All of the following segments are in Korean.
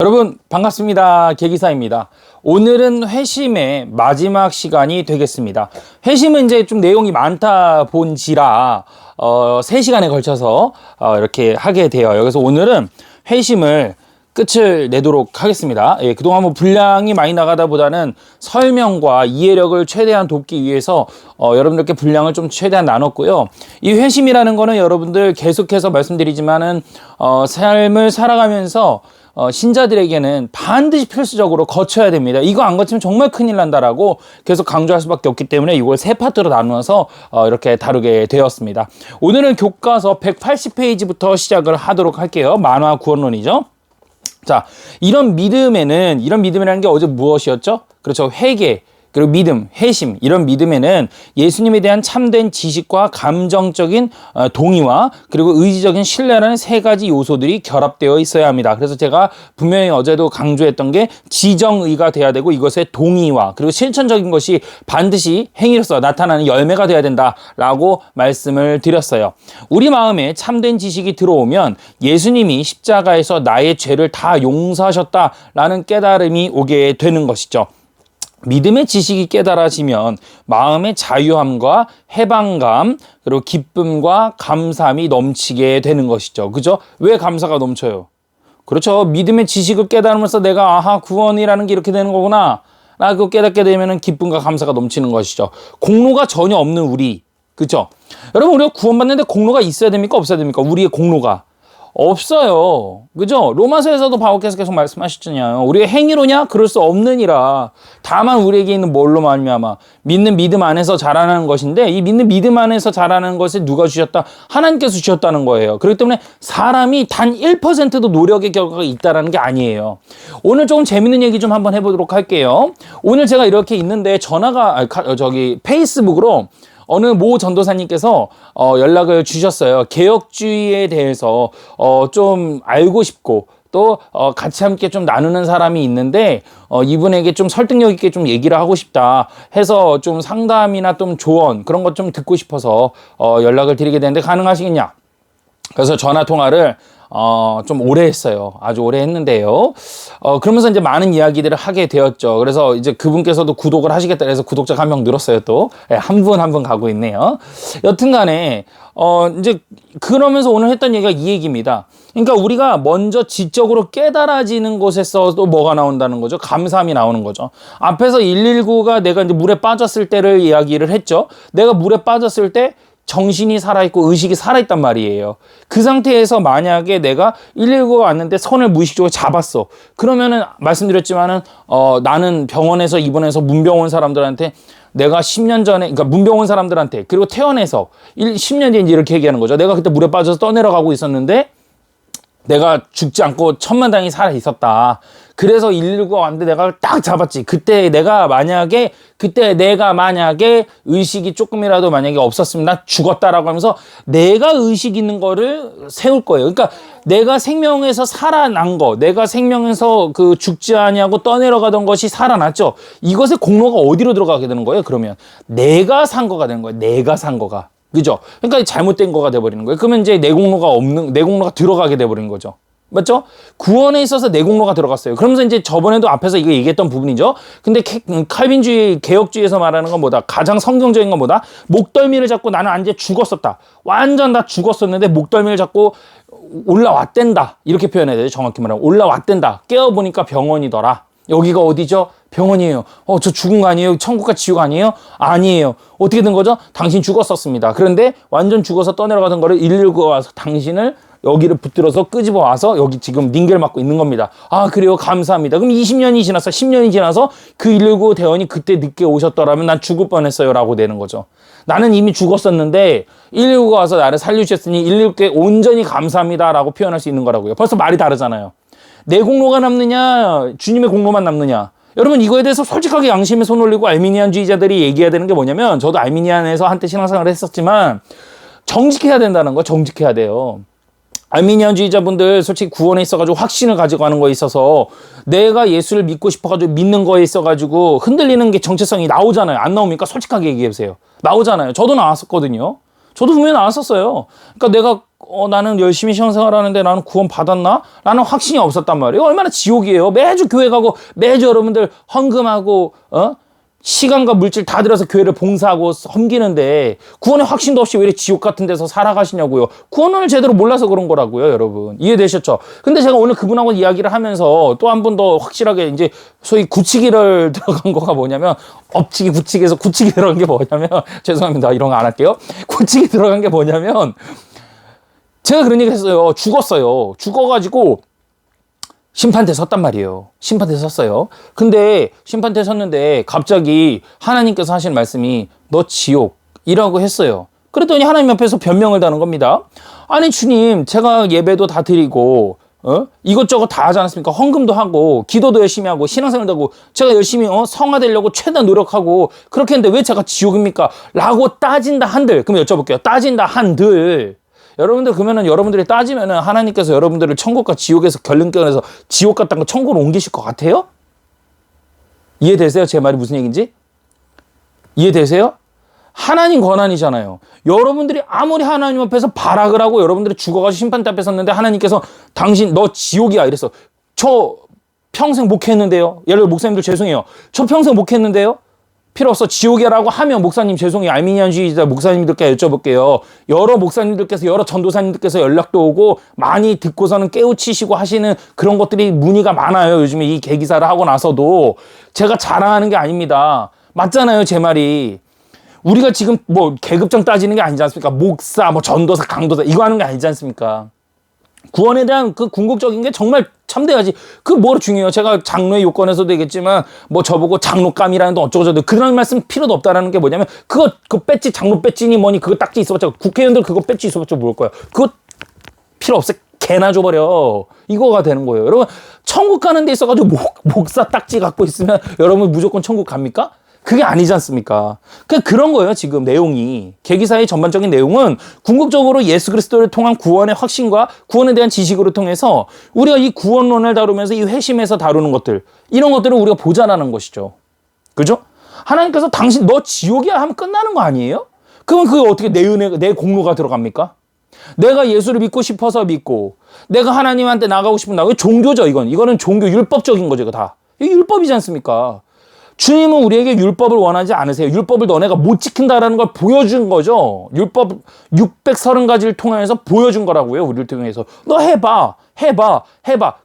여러분 반갑습니다. 계기사입니다. 오늘은 회심의 마지막 시간이 되겠습니다. 회심은 이제 좀 내용이 많다 본지라 3시간에 걸쳐서 이렇게 하게 돼요. 그래서 오늘은 회심을 끝을 내도록 하겠습니다. 그동안 뭐 분량이 많이 나가다 보다는 설명과 이해력을 최대한 돕기 위해서 여러분들께 분량을 좀 최대한 나눴고요. 이 회심이라는 거는 여러분들 계속해서 말씀드리지만은 삶을 살아가면서 신자들에게는 반드시 필수적으로 거쳐야 됩니다. 이거 안 거치면 정말 큰일 난다라고 계속 강조할 수밖에 없기 때문에 이걸 3파트로 나누어서 이렇게 다루게 되었습니다. 오늘은 교과서 180페이지부터 시작을 하도록 할게요. 만화 구원론이죠. 자, 이런 믿음이라는 게 어제 무엇이었죠? 그렇죠. 회개, 그리고 믿음, 회심, 이런 믿음에는 예수님에 대한 참된 지식과 감정적인 동의와 그리고 의지적인 신뢰라는 3가지 요소들이 결합되어 있어야 합니다. 그래서 제가 분명히 어제도 강조했던 게 지정의가 돼야 되고 이것의 동의와 그리고 실천적인 것이 반드시 행위로서 나타나는 열매가 돼야 된다라고 말씀을 드렸어요. 우리 마음에 참된 지식이 들어오면 예수님이 십자가에서 나의 죄를 다 용서하셨다라는 깨달음이 오게 되는 것이죠. 믿음의 지식이 깨달아지면 마음의 자유함과 해방감 그리고 기쁨과 감사함이 넘치게 되는 것이죠. 그죠? 왜 감사가 넘쳐요? 그렇죠. 믿음의 지식을 깨달으면서 내가 아하 구원이라는 게 이렇게 되는 거구나 라고 깨닫게 되면 기쁨과 감사가 넘치는 것이죠. 공로가 전혀 없는 우리, 그렇죠? 여러분, 우리가 구원받는데 공로가 있어야 됩니까? 없어야 됩니까? 우리의 공로가 없어요. 그죠? 로마서에서도 바울께서 계속 말씀하셨잖아요. 우리가 행위로냐? 그럴 수 없느니라. 다만 우리에게 있는 뭘로 말미암아 믿는 믿음 안에서 자라나는 것인데, 이 믿는 믿음 안에서 자라나는 것을 누가 주셨다? 하나님께서 주셨다는 거예요. 그렇기 때문에 사람이 단 1%도 노력의 결과가 있다는 게 아니에요. 오늘 조금 재밌는 얘기 좀 한번 해보도록 할게요. 오늘 제가 이렇게 있는데 페이스북으로 어느 모 전도사님께서 연락을 주셨어요. 개혁주의에 대해서 좀 알고 싶고 또 같이 함께 좀 나누는 사람이 있는데 이분에게 좀 설득력 있게 좀 얘기를 하고 싶다 해서 좀 상담이나 좀 조언 그런 것 좀 듣고 싶어서 연락을 드리게 되는데 가능하시겠냐? 그래서 전화 통화를 좀 오래 했어요. 아주 오래 했는데요. 그러면서 이제 많은 이야기들을 하게 되었죠. 그래서 이제 그분께서도 구독을 하시겠다 해서 구독자가 1명 늘었어요, 또. 한 분 한 분 가고 있네요. 여튼 간에, 이제 그러면서 오늘 했던 얘기가 이 얘기입니다. 그러니까 우리가 먼저 지적으로 깨달아지는 곳에서도 뭐가 나온다는 거죠? 감사함이 나오는 거죠. 앞에서 119가 내가 이제 물에 빠졌을 때를 이야기를 했죠. 내가 물에 빠졌을 때 정신이 살아있고 의식이 살아있단 말이에요. 그 상태에서 만약에 내가 119가 왔는데 손을 무의식적으로 잡았어. 그러면은 말씀드렸지만은 나는 병원에서 입원해서 문병 온 사람들한테 내가 10년 전에, 그러니까 문병 온 사람들한테 그리고 퇴원해서 10년 뒤에 이렇게 얘기하는 거죠. 내가 그때 물에 빠져서 떠내려가고 있었는데 내가 죽지 않고 천만다행히 살아 있었다. 그래서 119가 왔는데 내가 딱 잡았지. 그때 내가 만약에 의식이 조금이라도 만약에 없었으면 나 죽었다라고 하면서 내가 의식 있는 거를 세울 거예요. 그러니까 내가 생명에서 살아난 거, 내가 생명에서 그 죽지 아니하고 떠내려가던 것이 살아났죠. 이것의 공로가 어디로 들어가게 되는 거예요? 그러면 내가 산 거가 되는 거예요. 내가 산 거가. 그죠? 그러니까 잘못된 거가 돼버리는 거예요. 그러면 이제 내 공로가 들어가게 돼버리는 거죠. 맞죠? 구원에 있어서 내 공로가 들어갔어요. 그러면서 이제 저번에도 앞에서 이거 얘기했던 부분이죠. 근데 칼빈주의, 개혁주의에서 말하는 건 뭐다? 가장 성경적인 건 뭐다? 목덜미를 잡고 나는 이제 죽었었다. 완전 다 죽었었는데 목덜미를 잡고 올라왔댄다. 이렇게 표현해야 돼요. 정확히 말하면. 올라왔댄다. 깨어보니까 병원이더라. 여기가 어디죠? 병원이에요. 저 죽은 거 아니에요? 천국과 지옥 아니에요? 아니에요. 어떻게 된 거죠? 당신 죽었었습니다. 그런데 완전 죽어서 떠내려가던 거를 119가 와서 당신을 여기를 붙들어서 끄집어 와서 여기 지금 링겔 맞고 있는 겁니다. 아, 그래요? 감사합니다. 그럼 20년이 지나서 10년이 지나서 그 119 대원이 그때 늦게 오셨더라면 난 죽을 뻔했어요 라고 되는 거죠. 나는 이미 죽었었는데 119가 와서 나를 살려주셨으니 119께 온전히 감사합니다 라고 표현할 수 있는 거라고요. 벌써 말이 다르잖아요. 내 공로가 남느냐 주님의 공로만 남느냐. 여러분, 이거에 대해서 솔직하게 양심에 손 올리고 알미니안주의자들이 얘기해야 되는 게 뭐냐면, 저도 알미니안에서 한때 신앙생활을 했었지만 정직해야 된다는 거. 정직해야 돼요. 알미니안주의자분들 솔직히 구원에 있어가지고 확신을 가지고 가는 거에 있어서 내가 예수를 믿고 싶어가지고 믿는 거에 있어가지고 흔들리는 게 정체성이 나오잖아요. 안 나옵니까? 솔직하게 얘기해보세요. 나오잖아요. 저도 나왔었거든요. 저도 분명히 나왔었어요. 그러니까 내가 나는 열심히 신앙생활하는데 나는 구원 받았나? 라는 확신이 없었단 말이에요. 얼마나 지옥이에요. 매주 교회 가고 매주 여러분들 헌금하고 시간과 물질 다 들여서 교회를 봉사하고 섬기는데 구원의 확신도 없이 왜 이렇게 지옥 같은 데서 살아가시냐고요. 구원을 제대로 몰라서 그런 거라고요, 여러분. 이해되셨죠? 근데 제가 오늘 그분하고 이야기를 하면서 또 한 번 더 확실하게 이제 소위 굳히기를 들어간 거가 뭐냐면 엎치기 굳히기에서 굳히기 들어간 게 뭐냐면 죄송합니다. 이런 거 안 할게요. 굳히기 들어간 게 뭐냐면 제가 그런 얘기 했어요. 죽었어요. 죽어가지고 심판대 섰단 말이에요. 심판대 섰어요. 근데 심판대 섰는데 갑자기 하나님께서 하신 말씀이 너 지옥이라고 했어요. 그랬더니 하나님 앞에서 변명을 다는 겁니다. 아니 주님, 제가 예배도 다 드리고 이것저것 다 하지 않았습니까? 헌금도 하고 기도도 열심히 하고 신앙생활도 하고 제가 열심히 성화되려고 최대한 노력하고 그렇게 했는데 왜 제가 지옥입니까? 라고 따진다 한들, 그럼 여쭤볼게요. 따진다 한들 여러분들 그러면은 여러분들이 따지면은 하나님께서 여러분들을 천국과 지옥에서 결론권에서 지옥 같다는 거 천국으로 옮기실 것 같아요? 이해되세요? 제 말이 무슨 얘기인지? 이해되세요? 하나님 권한이잖아요. 여러분들이 아무리 하나님 앞에서 발악을 하고 여러분들이 죽어가지고 심판대 앞에 섰는데 하나님께서 당신 너 지옥이야 이랬어. 저 평생 목회했는데요. 예를 들어 목사님들 죄송해요. 저 평생 목회했는데요. 필요 없어. 지옥이라고 하면 목사님 죄송해요. 알미니안주의자 목사님들께 여쭤볼게요. 여러 목사님들께서 여러 전도사님들께서 연락도 오고 많이 듣고서는 깨우치시고 하시는 그런 것들이 문의가 많아요. 요즘에 이 개기사를 하고 나서도 제가 자랑하는 게 아닙니다. 맞잖아요. 제 말이. 우리가 지금 뭐 계급장 따지는 게 아니지 않습니까? 목사, 뭐 전도사, 강도사 이거 하는 게 아니지 않습니까? 구원에 대한 그 궁극적인 게 정말 참돼야지. 그 뭐로 중요해요. 제가 장로의 요건에서도 얘기했지만 뭐 저보고 장로감이라는 건 어쩌고저쩌고 그런 말씀 필요도 없다라는 게 뭐냐면 그 배지 장로 배지니 뭐니 그거 딱지 있어봤자 국회의원들 그거 배지 있어봤자 모를 거야. 그거 필요 없어. 개나 줘버려. 이거가 되는 거예요. 여러분 천국 가는 데 있어가지고 목사 딱지 갖고 있으면 여러분 무조건 천국 갑니까? 그게 아니지 않습니까? 그런 거예요, 지금 내용이. 계기사의 전반적인 내용은 궁극적으로 예수 그리스도를 통한 구원의 확신과 구원에 대한 지식으로 통해서 우리가 이 구원론을 다루면서 이 회심에서 다루는 것들, 이런 것들을 우리가 보자라는 것이죠. 그죠? 하나님께서 당신 너 지옥이야 하면 끝나는 거 아니에요? 그러면 그게 어떻게 내 은혜, 내 공로가 들어갑니까? 내가 예수를 믿고 싶어서 믿고, 내가 하나님한테 나가고 싶은 나, 종교죠, 이건. 이거는 종교, 율법적인 거죠, 이거 다. 이게 율법이지 않습니까? 주님은 우리에게 율법을 원하지 않으세요. 율법을 너네가 못 지킨다라는 걸 보여준 거죠. 율법 630가지를 통해서 보여준 거라고요. 우리를 통해서. 너 해봐.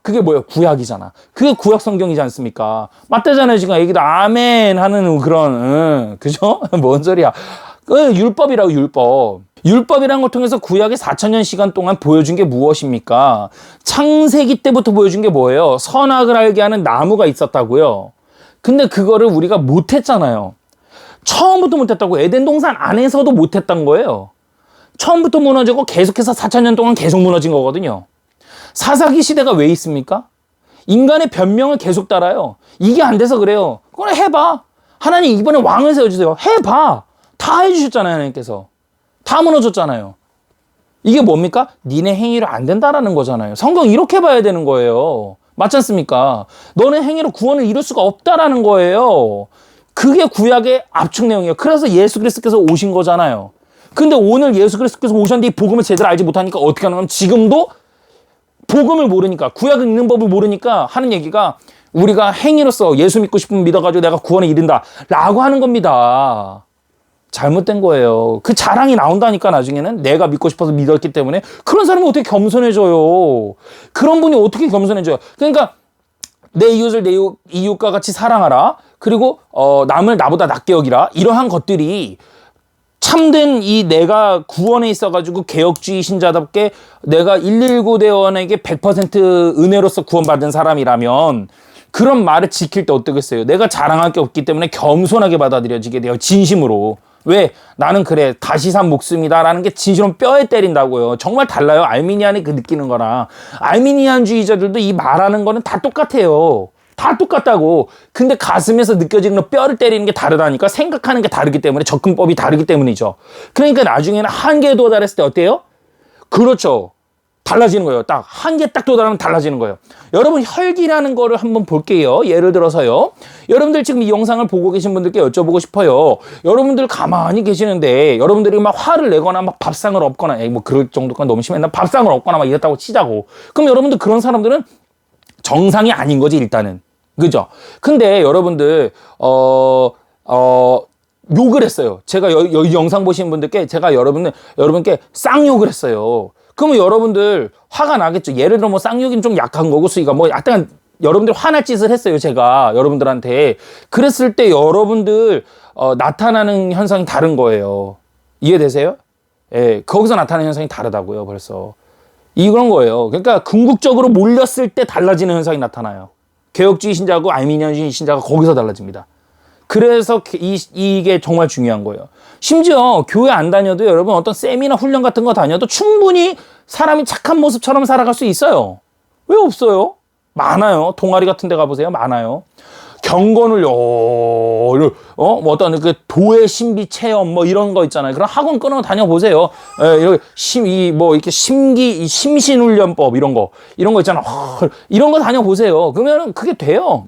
그게 뭐예요? 구약이잖아. 그게 구약 성경이지 않습니까? 맞다잖아요. 지금 애기들 아멘 하는 그런 그죠? 뭔 소리야. 율법이라고 율법. 율법이라는 걸 통해서 구약의 4,000년 시간 동안 보여준 게 무엇입니까? 창세기 때부터 보여준 게 뭐예요? 선악을 알게 하는 나무가 있었다고요. 근데 그거를 우리가 못했잖아요. 처음부터 못했다고. 에덴 동산 안에서도 못했던 거예요. 처음부터 무너지고 계속해서 4,000년 동안 계속 무너진 거거든요. 사사기 시대가 왜 있습니까? 인간의 변명을 계속 따라요. 이게 안 돼서 그래요. 그럼 해봐. 하나님 이번에 왕을 세워주세요. 해봐. 다 해주셨잖아요. 하나님께서. 다 무너졌잖아요. 이게 뭡니까? 니네 행위로 안 된다라는 거잖아요. 성경 이렇게 봐야 되는 거예요. 맞지 않습니까? 너네 행위로 구원을 이룰 수가 없다라는 거예요. 그게 구약의 압축 내용이에요. 그래서 예수 그리스도께서 오신 거잖아요. 근데 오늘 예수 그리스도께서 오셨는데 이 복음을 제대로 알지 못하니까 어떻게 하는 건 지금도 복음을 모르니까 구약을 읽는 법을 모르니까 하는 얘기가 우리가 행위로서 예수 믿고 싶으면 믿어가지고 내가 구원에 이른다 라고 하는 겁니다. 잘못된 거예요. 그 자랑이 나온다니까 나중에는 내가 믿고 싶어서 믿었기 때문에 그런 사람이 어떻게 겸손해져요. 그런 분이 어떻게 겸손해져요. 그러니까 내 이웃을 내 이웃과 같이 사랑하라. 그리고 남을 나보다 낮게 여기라. 이러한 것들이 참된 이 내가 구원에 있어가지고 개혁주의 신자답게 내가 119 대원에게 100% 은혜로서 구원받은 사람이라면 그런 말을 지킬 때 어떻겠어요? 내가 자랑할 게 없기 때문에 겸손하게 받아들여지게 돼요. 진심으로. 왜? 나는 그래 다시 산 목숨이다라는 게 진심으로 뼈에 때린다고요. 정말 달라요. 알미니안이 그 느끼는 거랑. 알미니안주의자들도 이 말하는 거는 다 똑같아요. 다 똑같다고. 근데 가슴에서 느껴지는 건 뼈를 때리는 게 다르다니까. 생각하는 게 다르기 때문에 접근법이 다르기 때문이죠. 그러니까 나중에는 한계에 도달했을 때 어때요? 그렇죠. 달라지는 거예요. 딱 한계 딱 도달하면 달라지는 거예요. 여러분 혈기라는 거를 한번 볼게요. 예를 들어서요. 여러분들 지금 이 영상을 보고 계신 분들께 여쭤보고 싶어요. 여러분들 가만히 계시는데 여러분들이 막 화를 내거나 막 밥상을 엎거나 뭐 그럴 정도까지 너무 심했나 밥상을 엎거나 막 이랬다고 치자고. 그럼 여러분들 그런 사람들은 정상이 아닌 거지 일단은. 그죠? 근데 여러분들 욕을 했어요. 제가 이 영상 보시는 분들께 제가 여러분께 쌍욕을 했어요. 그러면 여러분들 화가 나겠죠. 예를 들어 뭐 쌍욕인 좀 약한 거고 수위가 뭐 약간 여러분들 화날 짓을 했어요. 제가 여러분들한테. 그랬을 때 여러분들 나타나는 현상이 다른 거예요. 이해되세요? 예, 거기서 나타나는 현상이 다르다고요. 벌써. 이런 거예요. 그러니까 궁극적으로 몰렸을 때 달라지는 현상이 나타나요. 개혁주의 신자하고 아르미니안주의 신자가 거기서 달라집니다. 그래서 이게 정말 중요한 거예요. 심지어 교회 안 다녀도 여러분 어떤 세미나 훈련 같은 거 다녀도 충분히 사람이 착한 모습처럼 살아갈 수 있어요. 왜 없어요? 많아요. 동아리 같은 데 가보세요. 많아요. 경건을 뭐 어떤 그 도의 신비 체험 뭐 이런 거 있잖아요. 그런 학원 끊어 다녀보세요. 이렇게 이렇게 심신훈련법 이런 거 있잖아. 이런 거 다녀보세요. 그러면 그게 돼요.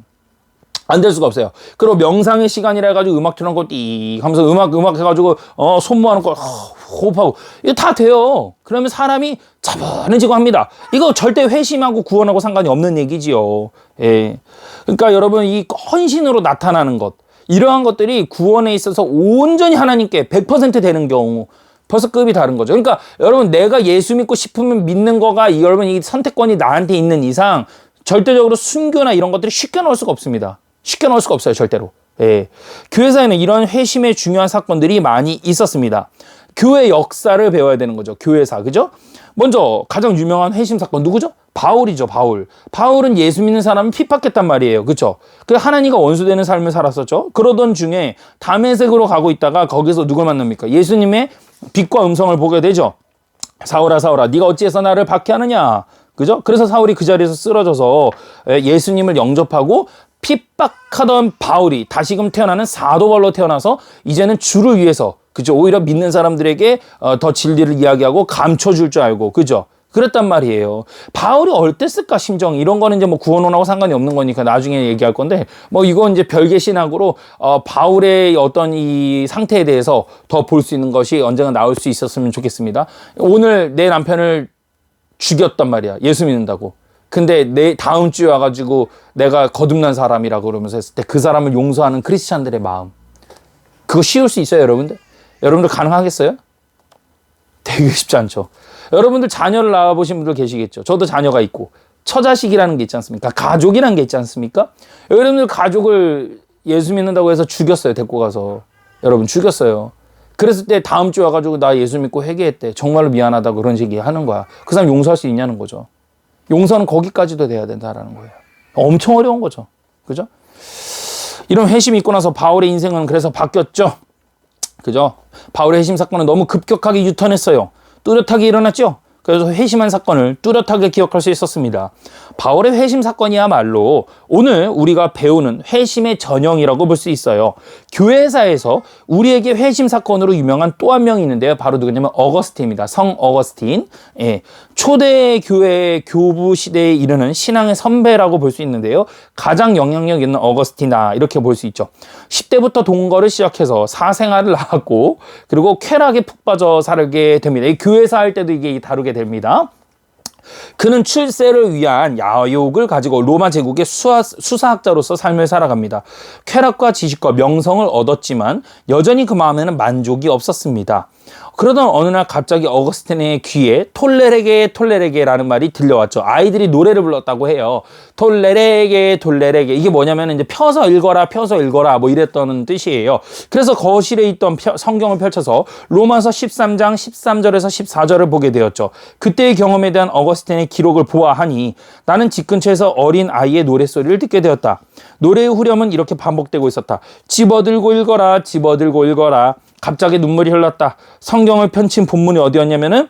안 될 수가 없어요. 그리고 명상의 시간이라 해가지고 음악 틀어놓고 띠 하면서 음악 해가지고 손 모아놓고 호흡하고 이거 다 돼요. 그러면 사람이 차분해지고 합니다. 이거 절대 회심하고 구원하고 상관이 없는 얘기지요. 예. 그러니까 여러분 이 헌신으로 나타나는 것 이러한 것들이 구원에 있어서 온전히 하나님께 100% 되는 경우 벌써 급이 다른 거죠. 그러니까 여러분 내가 예수 믿고 싶으면 믿는 거가 여러분 이 선택권이 나한테 있는 이상 절대적으로 순교나 이런 것들이 쉽게 넣을 수가 없습니다. 쉽게 넣을 수가 없어요. 절대로. 예. 교회사에는 이런 회심의 중요한 사건들이 많이 있었습니다. 교회 역사를 배워야 되는 거죠. 교회사. 그죠? 먼저 가장 유명한 회심 사건 누구죠? 바울이죠. 바울은 예수 믿는 사람을 핍박했단 말이에요. 그렇죠? 그 하나님과 원수되는 삶을 살았었죠. 그러던 중에 다메섹으로 가고 있다가 거기서 누굴 만납니까? 예수님의 빛과 음성을 보게 되죠. 사울아 사울아 네가 어찌해서 나를 박해하느냐. 그죠? 그래서 사울이 그 자리에서 쓰러져서 예수님을 영접하고 핍박하던 바울이 다시금 태어나는 사도바울로 태어나서 이제는 주를 위해서 그죠? 오히려 믿는 사람들에게 더 진리를 이야기하고 감춰줄 줄 알고 그죠? 그랬단 말이에요. 바울이 어땠을까 심정 이런 거는 이제 뭐 구원론하고 상관이 없는 거니까 나중에 얘기할 건데 뭐 이건 이제 별개 신학으로 바울의 어떤 이 상태에 대해서 더 볼 수 있는 것이 언젠가 나올 수 있었으면 좋겠습니다. 오늘 내 남편을 죽였단 말이야. 예수 믿는다고. 근데 내 다음 주에 와가지고 내가 거듭난 사람이라고 그러면서 했을 때 그 사람을 용서하는 크리스찬들의 마음. 그거 쉬울 수 있어요, 여러분들? 여러분들 가능하겠어요? 되게 쉽지 않죠. 여러분들 자녀를 낳아보신 분들 계시겠죠. 저도 자녀가 있고 처자식이라는 게 있지 않습니까? 가족이라는 게 있지 않습니까? 여러분들 가족을 예수 믿는다고 해서 죽였어요. 데리고 가서. 여러분 죽였어요. 그랬을 때 다음 주에 와가지고 나 예수 믿고 회개했대. 정말로 미안하다고 그런 식이 하는 거야. 그 사람 용서할 수 있냐는 거죠. 용서는 거기까지도 돼야 된다라는 거예요. 엄청 어려운 거죠. 그죠? 이런 회심이 있고 나서 바울의 인생은 그래서 바뀌었죠. 그죠? 바울의 회심 사건은 너무 급격하게 유턴했어요. 뚜렷하게 일어났죠. 그래서 회심한 사건을 뚜렷하게 기억할 수 있었습니다. 바울의 회심 사건이야말로 오늘 우리가 배우는 회심의 전형이라고 볼 수 있어요. 교회사에서 우리에게 회심 사건으로 유명한 또 한 명이 있는데요. 바로 누구냐면 어거스틴입니다. 성 어거스틴. 예. 초대 교회 교부 시대에 이르는 신앙의 선배라고 볼 수 있는데요. 가장 영향력 있는 어거스틴이다 이렇게 볼 수 있죠. 10대부터 동거를 시작해서 사생활을 낳았고 그리고 쾌락에 푹 빠져 살게 됩니다. 이 교회사 할 때도 이게 다루게 됩니다. 그는 출세를 위한 야욕을 가지고 로마 제국의 수사학자로서 삶을 살아갑니다. 쾌락과 지식과 명성을 얻었지만 여전히 그 마음에는 만족이 없었습니다. 그러던 어느 날 갑자기 어거스틴의 귀에 톨레레게라는 말이 들려왔죠. 아이들이 노래를 불렀다고 해요. 톨레레게 이게 뭐냐면 이제 펴서 읽어라 뭐 이랬던 뜻이에요. 그래서 거실에 있던 성경을 펼쳐서 로마서 13장 13절에서 14절을 보게 되었죠. 그때의 경험에 대한 어거스틴의 기록을 보아하니 나는 집 근처에서 어린 아이의 노랫소리를 듣게 되었다. 노래의 후렴은 이렇게 반복되고 있었다. 집어들고 읽어라. 갑자기 눈물이 흘렀다. 성경을 펼친 본문이 어디였냐면은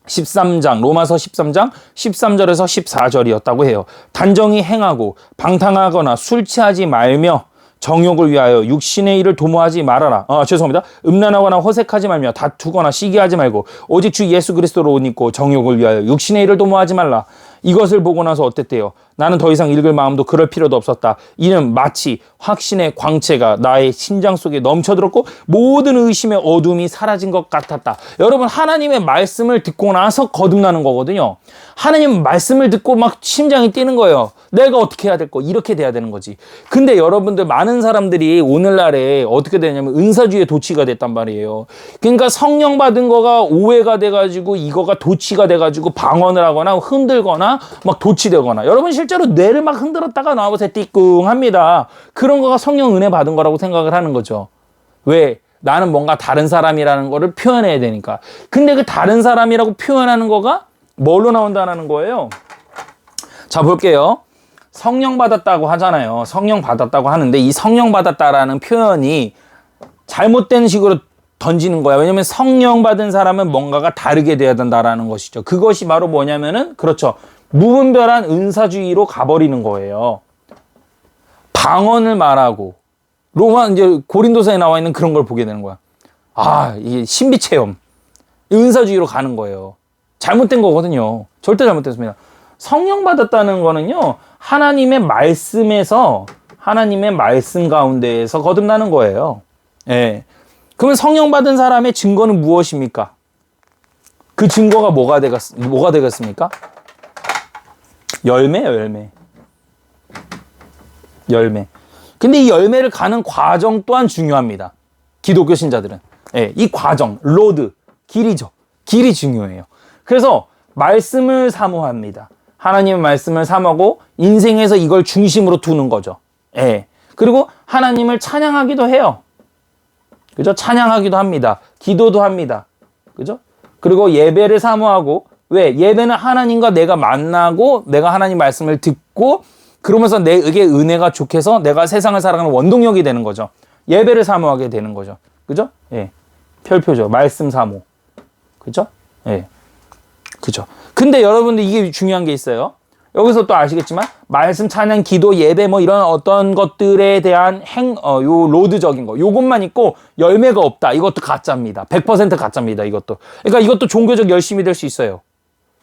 13장, 로마서 13장 13절에서 14절이었다고 해요. 단정히 행하고 방탕하거나 술 취하지 말며 정욕을 위하여 육신의 일을 도모하지 말아라. 죄송합니다. 음란하거나 호색하지 말며 다투거나 시기하지 말고 오직 주 예수 그리스도로 옷 입고 정욕을 위하여 육신의 일을 도모하지 말라. 이것을 보고 나서 어땠대요? 나는 더 이상 읽을 마음도 그럴 필요도 없었다. 이는 마치 확신의 광채가 나의 심장 속에 넘쳐들었고 모든 의심의 어둠이 사라진 것 같았다. 여러분, 하나님의 말씀을 듣고 나서 거듭나는 거거든요. 하나님 말씀을 듣고 막 심장이 뛰는 거예요. 내가 어떻게 해야 될 거, 이렇게 돼야 되는 거지. 근데 여러분들, 많은 사람들이 오늘날에 어떻게 되냐면 은사주의에 도취가 됐단 말이에요. 그러니까 성령 받은 거가 오해가 돼가지고 이거가 도취가 돼가지고 방언을 하거나 흔들거나 막 도취되거나, 여러분 실제로 뇌를 막 흔들었다가 나와보세요. 띠꿍합니다. 그런 거가 성령 은혜 받은 거라고 생각을 하는 거죠. 왜? 나는 뭔가 다른 사람이라는 거를 표현해야 되니까. 근데 그 다른 사람이라고 표현하는 거가 뭘로 나온다는 거예요? 자, 볼게요. 성령 받았다고 하잖아요. 성령 받았다고 하는데 이 성령 받았다라는 표현이 잘못된 식으로 던지는 거야. 왜냐면 성령 받은 사람은 뭔가가 다르게 돼야 된다라는 것이죠. 그것이 바로 뭐냐면은, 그렇죠, 무분별한 은사주의로 가버리는 거예요. 방언을 말하고 로마 이제 고린도서에 나와 있는 그런 걸 보게 되는 거야. 이게 신비 체험, 은사주의로 가는 거예요. 잘못된 거거든요. 절대 잘못됐습니다. 성령 받았다는 거는요, 하나님의 말씀에서, 하나님의 말씀 가운데에서 거듭나는 거예요. 예. 그러면 성령 받은 사람의 증거는 무엇입니까? 그 증거가 뭐가 되겠습니까? 열매. 근데 이 열매를 가는 과정 또한 중요합니다. 기독교 신자들은. 예, 이 과정, 로드, 길이죠. 길이 중요해요. 그래서 말씀을 사모합니다. 하나님의 말씀을 사모하고 인생에서 이걸 중심으로 두는 거죠. 예. 그리고 하나님을 찬양하기도 해요. 그죠? 찬양하기도 합니다. 기도도 합니다. 그죠? 그리고 예배를 사모하고, 왜? 예배는 하나님과 내가 만나고 내가 하나님 말씀을 듣고 그러면서 내게 은혜가 좋게서 내가 세상을 살아가는 원동력이 되는 거죠. 예배를 사모하게 되는 거죠. 그죠? 예. 별표죠. 말씀 사모. 그죠? 예. 그죠? 근데 여러분들, 이게 중요한 게 있어요. 여기서 또 아시겠지만 말씀, 찬양, 기도, 예배 뭐 이런 어떤 것들에 대한 요 로드적인 거, 요것만 있고 열매가 없다. 이것도 가짜입니다. 100% 가짜입니다. 이것도. 그러니까 이것도 종교적 열심이 될 수 있어요.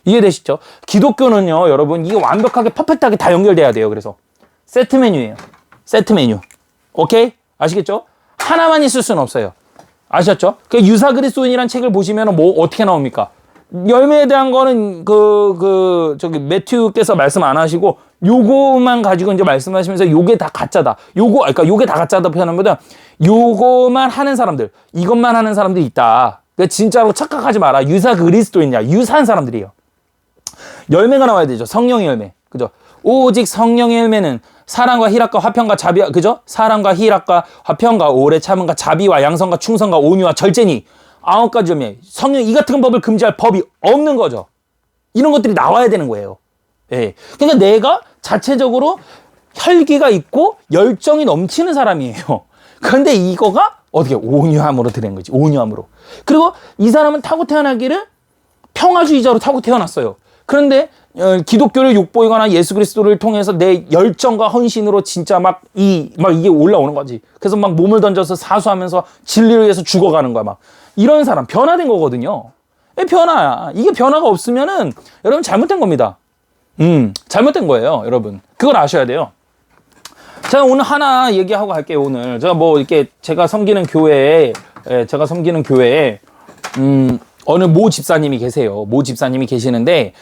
이해되시죠? 기독교는요, 여러분, 이게 완벽하게 퍼펙트하게 다 연결돼야 돼요. 그래서 세트 메뉴예요. 세트 메뉴. 오케이? 아시겠죠? 하나만 있을 수는 없어요. 아셨죠? 그 유사 그리스도인이라는 책을 보시면 뭐 어떻게 나옵니까? 열매에 대한 거는 저기 매튜께서 말씀 안 하시고 요거만 가지고 이제 말씀하시면서 요게 다 가짜다. 그러니까 요게 다 가짜다 표현한 것보다 요거만 하는 사람들, 이것만 하는 사람들이 있다. 그러니까 진짜로 착각하지 마라. 유사 그리스도인이야. 유사한 사람들이에요. 열매가 나와야 되죠. 성령의 열매. 그죠? 오직 성령의 열매는 사랑과 희락과 화평과 자비, 그죠? 사랑과 희락과 화평과 오래 참음과 자비와 양성과 충성과 온유와 절제니 9가지 열매. 성령 이 같은 법을 금지할 법이 없는 거죠. 이런 것들이 나와야 되는 거예요. 예. 그러니까 내가 자체적으로 혈기가 있고 열정이 넘치는 사람이에요. 그런데 이거가 어떻게 온유함으로 되는 거지. 온유함으로. 그리고 이 사람은 타고 태어나기를 평화주의자로 타고 태어났어요. 그런데 기독교를 욕보이거나 예수 그리스도를 통해서 내 열정과 헌신으로 진짜 막 이게 올라오는 거지. 그래서 막 몸을 던져서 사수하면서 진리를 위해서 죽어가는 거야. 막 이런 사람 변화된 거거든요. 변화야. 이게 변화가 없으면은 여러분 잘못된 겁니다. 잘못된 거예요, 여러분. 그걸 아셔야 돼요. 제가 오늘 하나 얘기하고 갈게요. 오늘 제가 제가 섬기는 교회에 어느 모 집사님이 계세요. 모 집사님이 계시는데,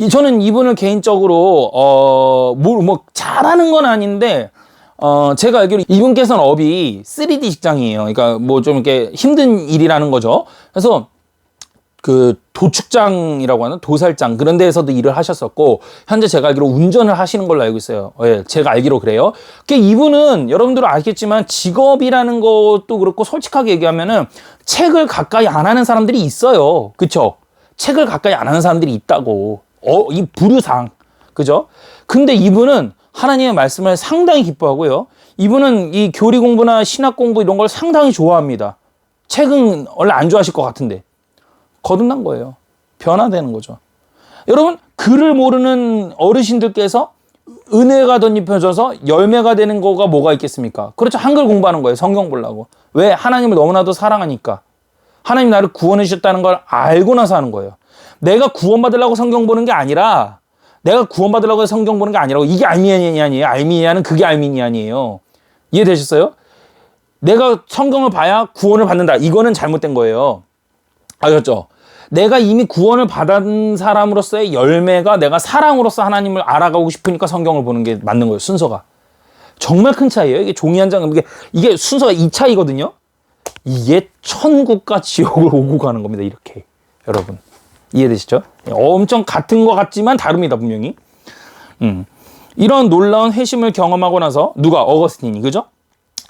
저는 이분을 개인적으로, 잘하는 건 아닌데, 제가 알기로 이분께서는 업이 3D 직장이에요. 그러니까 좀 이렇게 힘든 일이라는 거죠. 그래서 도축장이라고 하는 도살장 그런 데에서도 일을 하셨었고, 현재 제가 알기로 운전을 하시는 걸로 알고 있어요. 예, 제가 알기로 그래요. 이분은 여러분들은 알겠지만 직업이라는 것도 그렇고, 솔직하게 얘기하면은 책을 가까이 안 하는 사람들이 있어요. 그쵸? 책을 가까이 안 하는 사람들이 있다고. 이 부류상. 그죠? 근데 이분은 하나님의 말씀을 상당히 기뻐하고요. 이분은 이 교리 공부나 신학 공부 이런 걸 상당히 좋아합니다. 책은 원래 안 좋아하실 것 같은데. 거듭난 거예요. 변화되는 거죠. 여러분, 글을 모르는 어르신들께서 은혜가 덧입혀져서 열매가 되는 거가 뭐가 있겠습니까? 그렇죠. 한글 공부하는 거예요. 성경 보려고. 왜? 하나님을 너무나도 사랑하니까. 하나님 나를 구원해 주셨다는 걸 알고 나서 하는 거예요. 내가 구원받으려고 성경 보는 게 아니라, 내가 구원받으려고 성경 보는 게 아니라고. 이게 알미니아니에요. 알미니아는 그게 알미니아니에요. 이해되셨어요? 내가 성경을 봐야 구원을 받는다. 이거는 잘못된 거예요. 아셨죠? 내가 이미 구원을 받은 사람으로서의 열매가 내가 사랑으로서 하나님을 알아가고 싶으니까 성경을 보는 게 맞는 거예요. 순서가. 정말 큰 차이예요. 이게 종이 한 장, 이게 순서가 이 차이거든요. 이게 천국과 지옥을 오고 가는 겁니다. 이렇게. 여러분. 이해되시죠? 엄청 같은 것 같지만 다릅니다. 분명히. 이런 놀라운 회심을 경험하고 나서 누가? 어거스틴이. 그죠?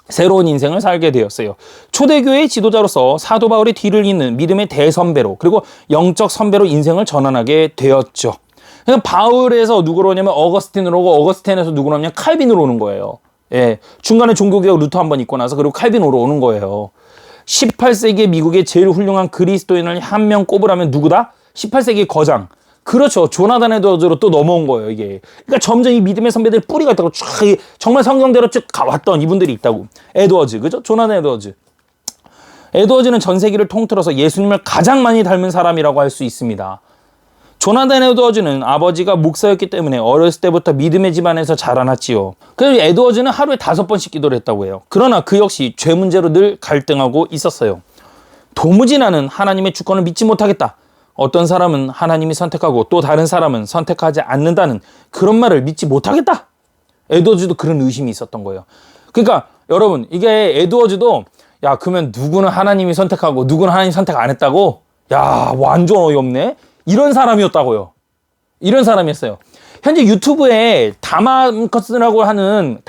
새로운 인생을 살게 되었어요. 초대교회의 지도자로서 사도 바울의 뒤를 잇는 믿음의 대선배로, 그리고 영적 선배로 인생을 전환하게 되었죠. 그러니까 바울에서 누구로 오냐면 어거스틴으로 오고, 어거스틴에서 누구로 오냐면 칼빈으로 오는 거예요. 예, 중간에 종교개혁 루터 한번 있고 나서 그리고 칼빈으로 오는 거예요. 18세기 미국의 제일 훌륭한 그리스도인을 한 명 꼽으라면 누구다? 18세기 거장. 그렇죠. 조나단 에드워즈로 또 넘어온 거예요, 이게. 그러니까 점점 이 믿음의 선배들 뿌리가 있다고 쫙, 정말 성경대로 쭉 가왔던 이분들이 있다고. 에드워즈, 그죠? 조나단 에드워즈. 에드워즈는 전 세계를 통틀어서 예수님을 가장 많이 닮은 사람이라고 할 수 있습니다. 조나단 에드워즈는 아버지가 목사였기 때문에 어렸을 때부터 믿음의 집안에서 자라났지요. 그래서 에드워즈는 하루에 5번씩 기도를 했다고 해요. 그러나 그 역시 죄 문제로 늘 갈등하고 있었어요. 도무지 나는 하나님의 주권을 믿지 못하겠다. 어떤 사람은 하나님이 선택하고 또 다른 사람은 선택하지 않는다는 그런 말을 믿지 못하겠다. 에드워즈도 그런 의심이 있었던 거예요. 그러니까 여러분, 이게 에드워즈도 야, 그러면 누구는 하나님이 선택하고 누구는 하나님 선택 안 했다고? 야, 완전 어이없네. 이런 사람이었다고요. 이런 사람이었어요. 현재 유튜브에 다마커스라고 하는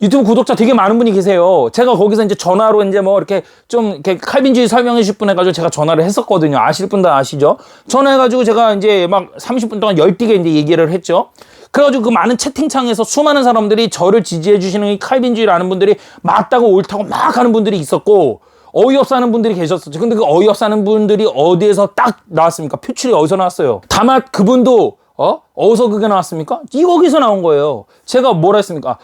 유튜브 구독자 되게 많은 분이 계세요. 제가 거기서 이제 전화로 이제 뭐 이렇게 좀 이렇게 칼빈주의 설명해 주실 분 해가지고 제가 전화를 했었거든요. 아실 분들 아시죠? 전화해가지고 제가 이제 막 30분 동안 열띠게 이제 얘기를 했죠. 그래가지고 그 많은 채팅창에서 수많은 사람들이 저를 지지해 주시는 이 칼빈주의를 아는 분들이 맞다고 옳다고 막 하는 분들이 있었고, 어이없어 하는 분들이 계셨었죠. 근데 그 어이없어 하는 분들이 어디에서 딱 나왔습니까? 표출이 어디서 나왔어요? 다만 그분도 어디서 그게 나왔습니까? 여기서 나온 거예요. 제가 뭐라 했습니까?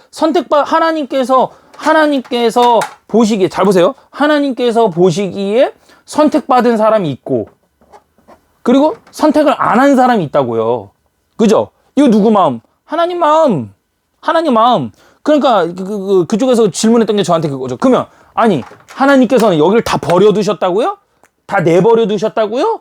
하나님께서 보시기에, 잘 보세요. 하나님께서 보시기에 선택받은 사람이 있고, 그리고 선택을 안 한 사람이 있다고요. 그죠? 이거 누구 마음? 하나님 마음. 하나님 마음. 그러니까 그쪽에서 질문했던 게 저한테 그거죠. 그러면 아니, 하나님께서는 여기를 다 버려두셨다고요? 다 내버려두셨다고요?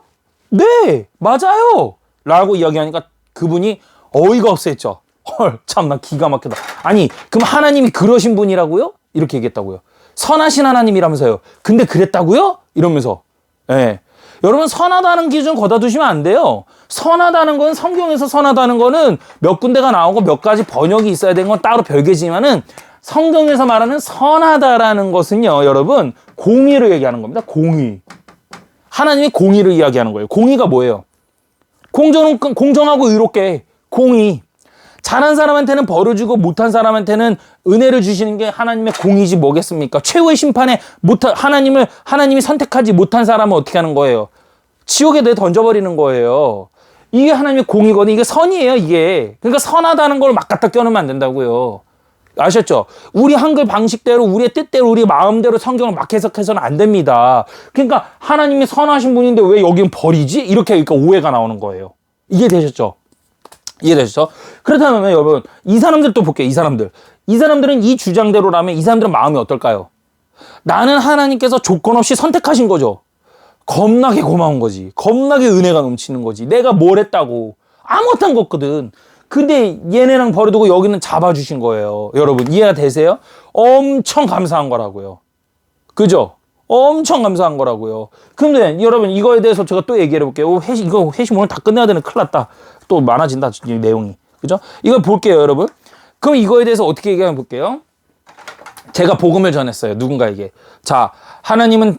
네, 맞아요. 라고 이야기하니까 그분이 어이가 없어 했죠. 헐, 참나 기가 막히다. 아니, 그럼 하나님이 그러신 분이라고요? 이렇게 얘기했다고요. 선하신 하나님이라면서요. 근데 그랬다고요? 이러면서. 예. 여러분, 선하다는 기준 거다 두시면 안 돼요. 선하다는 건, 성경에서 선하다는 거는 몇 군데가 나오고 몇 가지 번역이 있어야 되는 건 따로 별개지만은, 성경에서 말하는 선하다라는 것은요, 여러분, 공의를 얘기하는 겁니다. 공의. 하나님이 공의를 이야기하는 거예요. 공의가 뭐예요? 공정하고 의롭게. 공의. 잘한 사람한테는 벌을 주고 못한 사람한테는 은혜를 주시는 게 하나님의 공의지 뭐겠습니까? 최후의 심판에 하나님이 선택하지 못한 사람은 어떻게 하는 거예요? 지옥에 내 던져버리는 거예요. 이게 하나님의 공의거든요. 이게 선이에요, 이게. 그러니까 선하다는 걸 막 갖다 껴놓으면 안 된다고요. 아셨죠? 우리 한글 방식대로, 우리의 뜻대로, 우리 마음대로 성경을 막 해석해서는 안 됩니다. 그러니까 하나님이 선하신 분인데 왜 여기는 벌이지? 이렇게 그러니까 오해가 나오는 거예요. 이해되셨죠? 이해되셨죠? 그렇다면 여러분, 이 사람들 또 볼게요. 이 사람들은 이 주장대로라면 이 사람들은 마음이 어떨까요? 나는 하나님께서 조건 없이 선택하신 거죠. 겁나게 고마운 거지. 겁나게 은혜가 넘치는 거지. 내가 뭘 했다고. 아무것도 안 걷거든. 근데 얘네랑 버려두고 여기는 잡아주신 거예요. 여러분, 이해가 되세요? 엄청 감사한 거라고요. 그죠? 엄청 감사한 거라고요. 근데 여러분, 이거에 대해서 제가 또 얘기해 볼게요. 이거 회심 오늘 다 끝내야 되는, 큰일 났다. 또 많아진다, 내용이. 그죠? 이거 볼게요, 여러분. 그럼 이거에 대해서 어떻게 얘기하면 볼게요. 제가 복음을 전했어요, 누군가에게. 자, 하나님은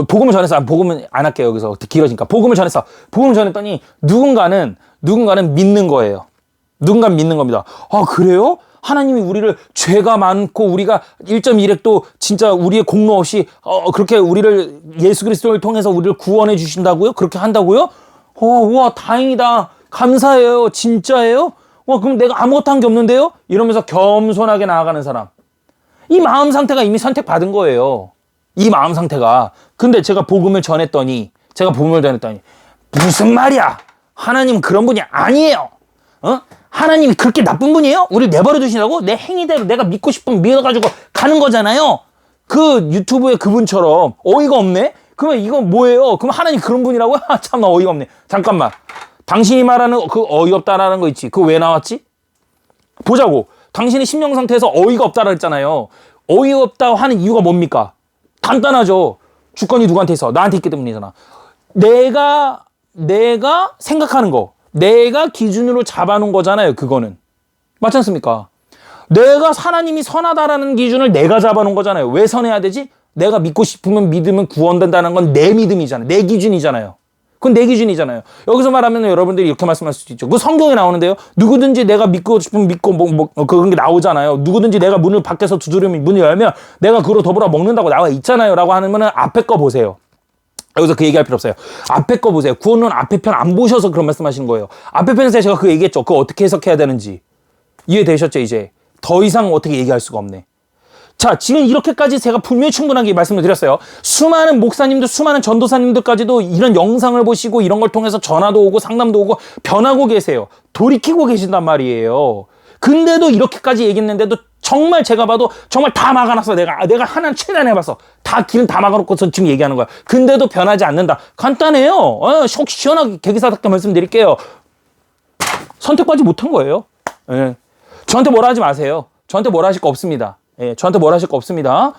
복음을 전했어. 복음은 안 할게요, 여기서. 길어지니까. 복음을 전했어. 복음을 전했더니 누군가는 믿는 거예요. 누군가는 믿는 겁니다. 아, 그래요? 하나님이 우리를 죄가 많고 우리가 1.1핵도 진짜 우리의 공로 없이 그렇게 우리를 예수 그리스도를 통해서 우리를 구원해 주신다고요? 그렇게 한다고요? 우와, 다행이다. 감사해요. 진짜예요? 와, 그럼 내가 아무것도 한 게 없는데요? 이러면서 겸손하게 나아가는 사람. 이 마음 상태가 이미 선택받은 거예요. 이 마음 상태가. 근데 제가 복음을 전했더니 무슨 말이야? 하나님은 그런 분이 아니에요. 하나님이 그렇게 나쁜 분이에요? 우리를 내버려 두시라고? 내 행위대로 내가 믿고 싶으면 믿어가지고 가는 거잖아요. 그 유튜브의 그분처럼 어이가 없네? 그러면 이건 뭐예요? 그럼 하나님 그런 분이라고요? 참나 어이가 없네. 잠깐만. 당신이 말하는 그 어이없다라는 거 있지. 그거 왜 나왔지? 보자고. 당신이 심령 상태에서 어이가 없다라 했잖아요. 어이없다고 하는 이유가 뭡니까? 간단하죠. 주권이 누구한테 있어? 나한테 있기 때문이잖아. 내가 생각하는 거. 내가 기준으로 잡아놓은 거잖아요. 그거는. 맞지 않습니까? 내가 하나님이 선하다라는 기준을 내가 잡아놓은 거잖아요. 왜 선해야 되지? 내가 믿고 싶으면 믿으면 구원된다는 건 내 믿음이잖아요. 내 기준이잖아요. 그건 내 기준이잖아요. 여기서 말하면 여러분들이 이렇게 말씀할 수도 있죠. 그 성경에 나오는데요. 누구든지 내가 믿고 싶으면 믿고 그런 게 나오잖아요. 누구든지 내가 문을 밖에서 두드리면 문을 열면 내가 그로 더불어 먹는다고 나와 있잖아요. 라고 하면은 앞에 거 보세요. 여기서 그 얘기할 필요 없어요. 앞에 거 보세요. 구원론 앞에 편 안 보셔서 그런 말씀하시는 거예요. 앞에 편에서 제가 그 얘기했죠. 그거 어떻게 해석해야 되는지. 이해되셨죠, 이제? 더 이상 어떻게 얘기할 수가 없네. 자, 지금 이렇게까지 제가 분명히 충분하게 말씀을 드렸어요. 수많은 목사님들, 수많은 전도사님들까지도 이런 영상을 보시고 이런 걸 통해서 전화도 오고 상담도 오고 변하고 계세요. 돌이키고 계신단 말이에요. 근데도 이렇게까지 얘기했는데도 정말 제가 봐도 정말 다 막아놨어. 내가 하나는 최대한 해봤어. 다 길은 다 막아놓고서 지금 얘기하는 거야. 근데도 변하지 않는다. 간단해요. 속 시원하게 개기사답게 말씀드릴게요. 선택받지 못한 거예요. 예. 저한테 뭐라 하지 마세요. 저한테 뭐라 하실 거 없습니다. 예, 저한테 뭐라 하실 거 없습니다.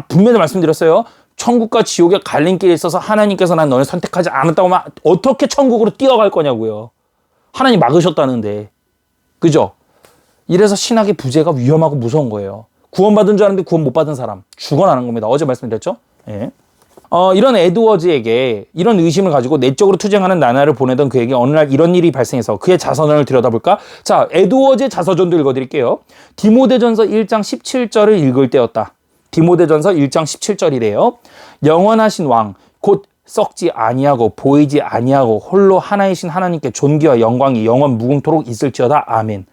분명히 말씀드렸어요. 천국과 지옥의 갈림길에 있어서 하나님께서 난 너를 선택하지 않았다고 하면 어떻게 천국으로 뛰어갈 거냐고요. 하나님 막으셨다는데. 그죠? 이래서 신학의 부재가 위험하고 무서운 거예요. 구원받은 줄 알았는데 구원 못 받은 사람. 죽어나는 겁니다. 어제 말씀드렸죠? 예. 이런 에드워즈에게 이런 의심을 가지고 내적으로 투쟁하는 나날을 보내던 그에게 어느 날 이런 일이 발생해서 그의 자서전을 들여다볼까? 자, 에드워즈의 자서전도 읽어드릴게요. 디모데전서 1장 17절을 읽을 때였다. 디모데전서 1장 17절이래요. 영원하신 왕, 곧 썩지 아니하고 보이지 아니하고 홀로 하나이신 하나님께 존귀와 영광이 영원 무궁토록 있을지어다. 아멘.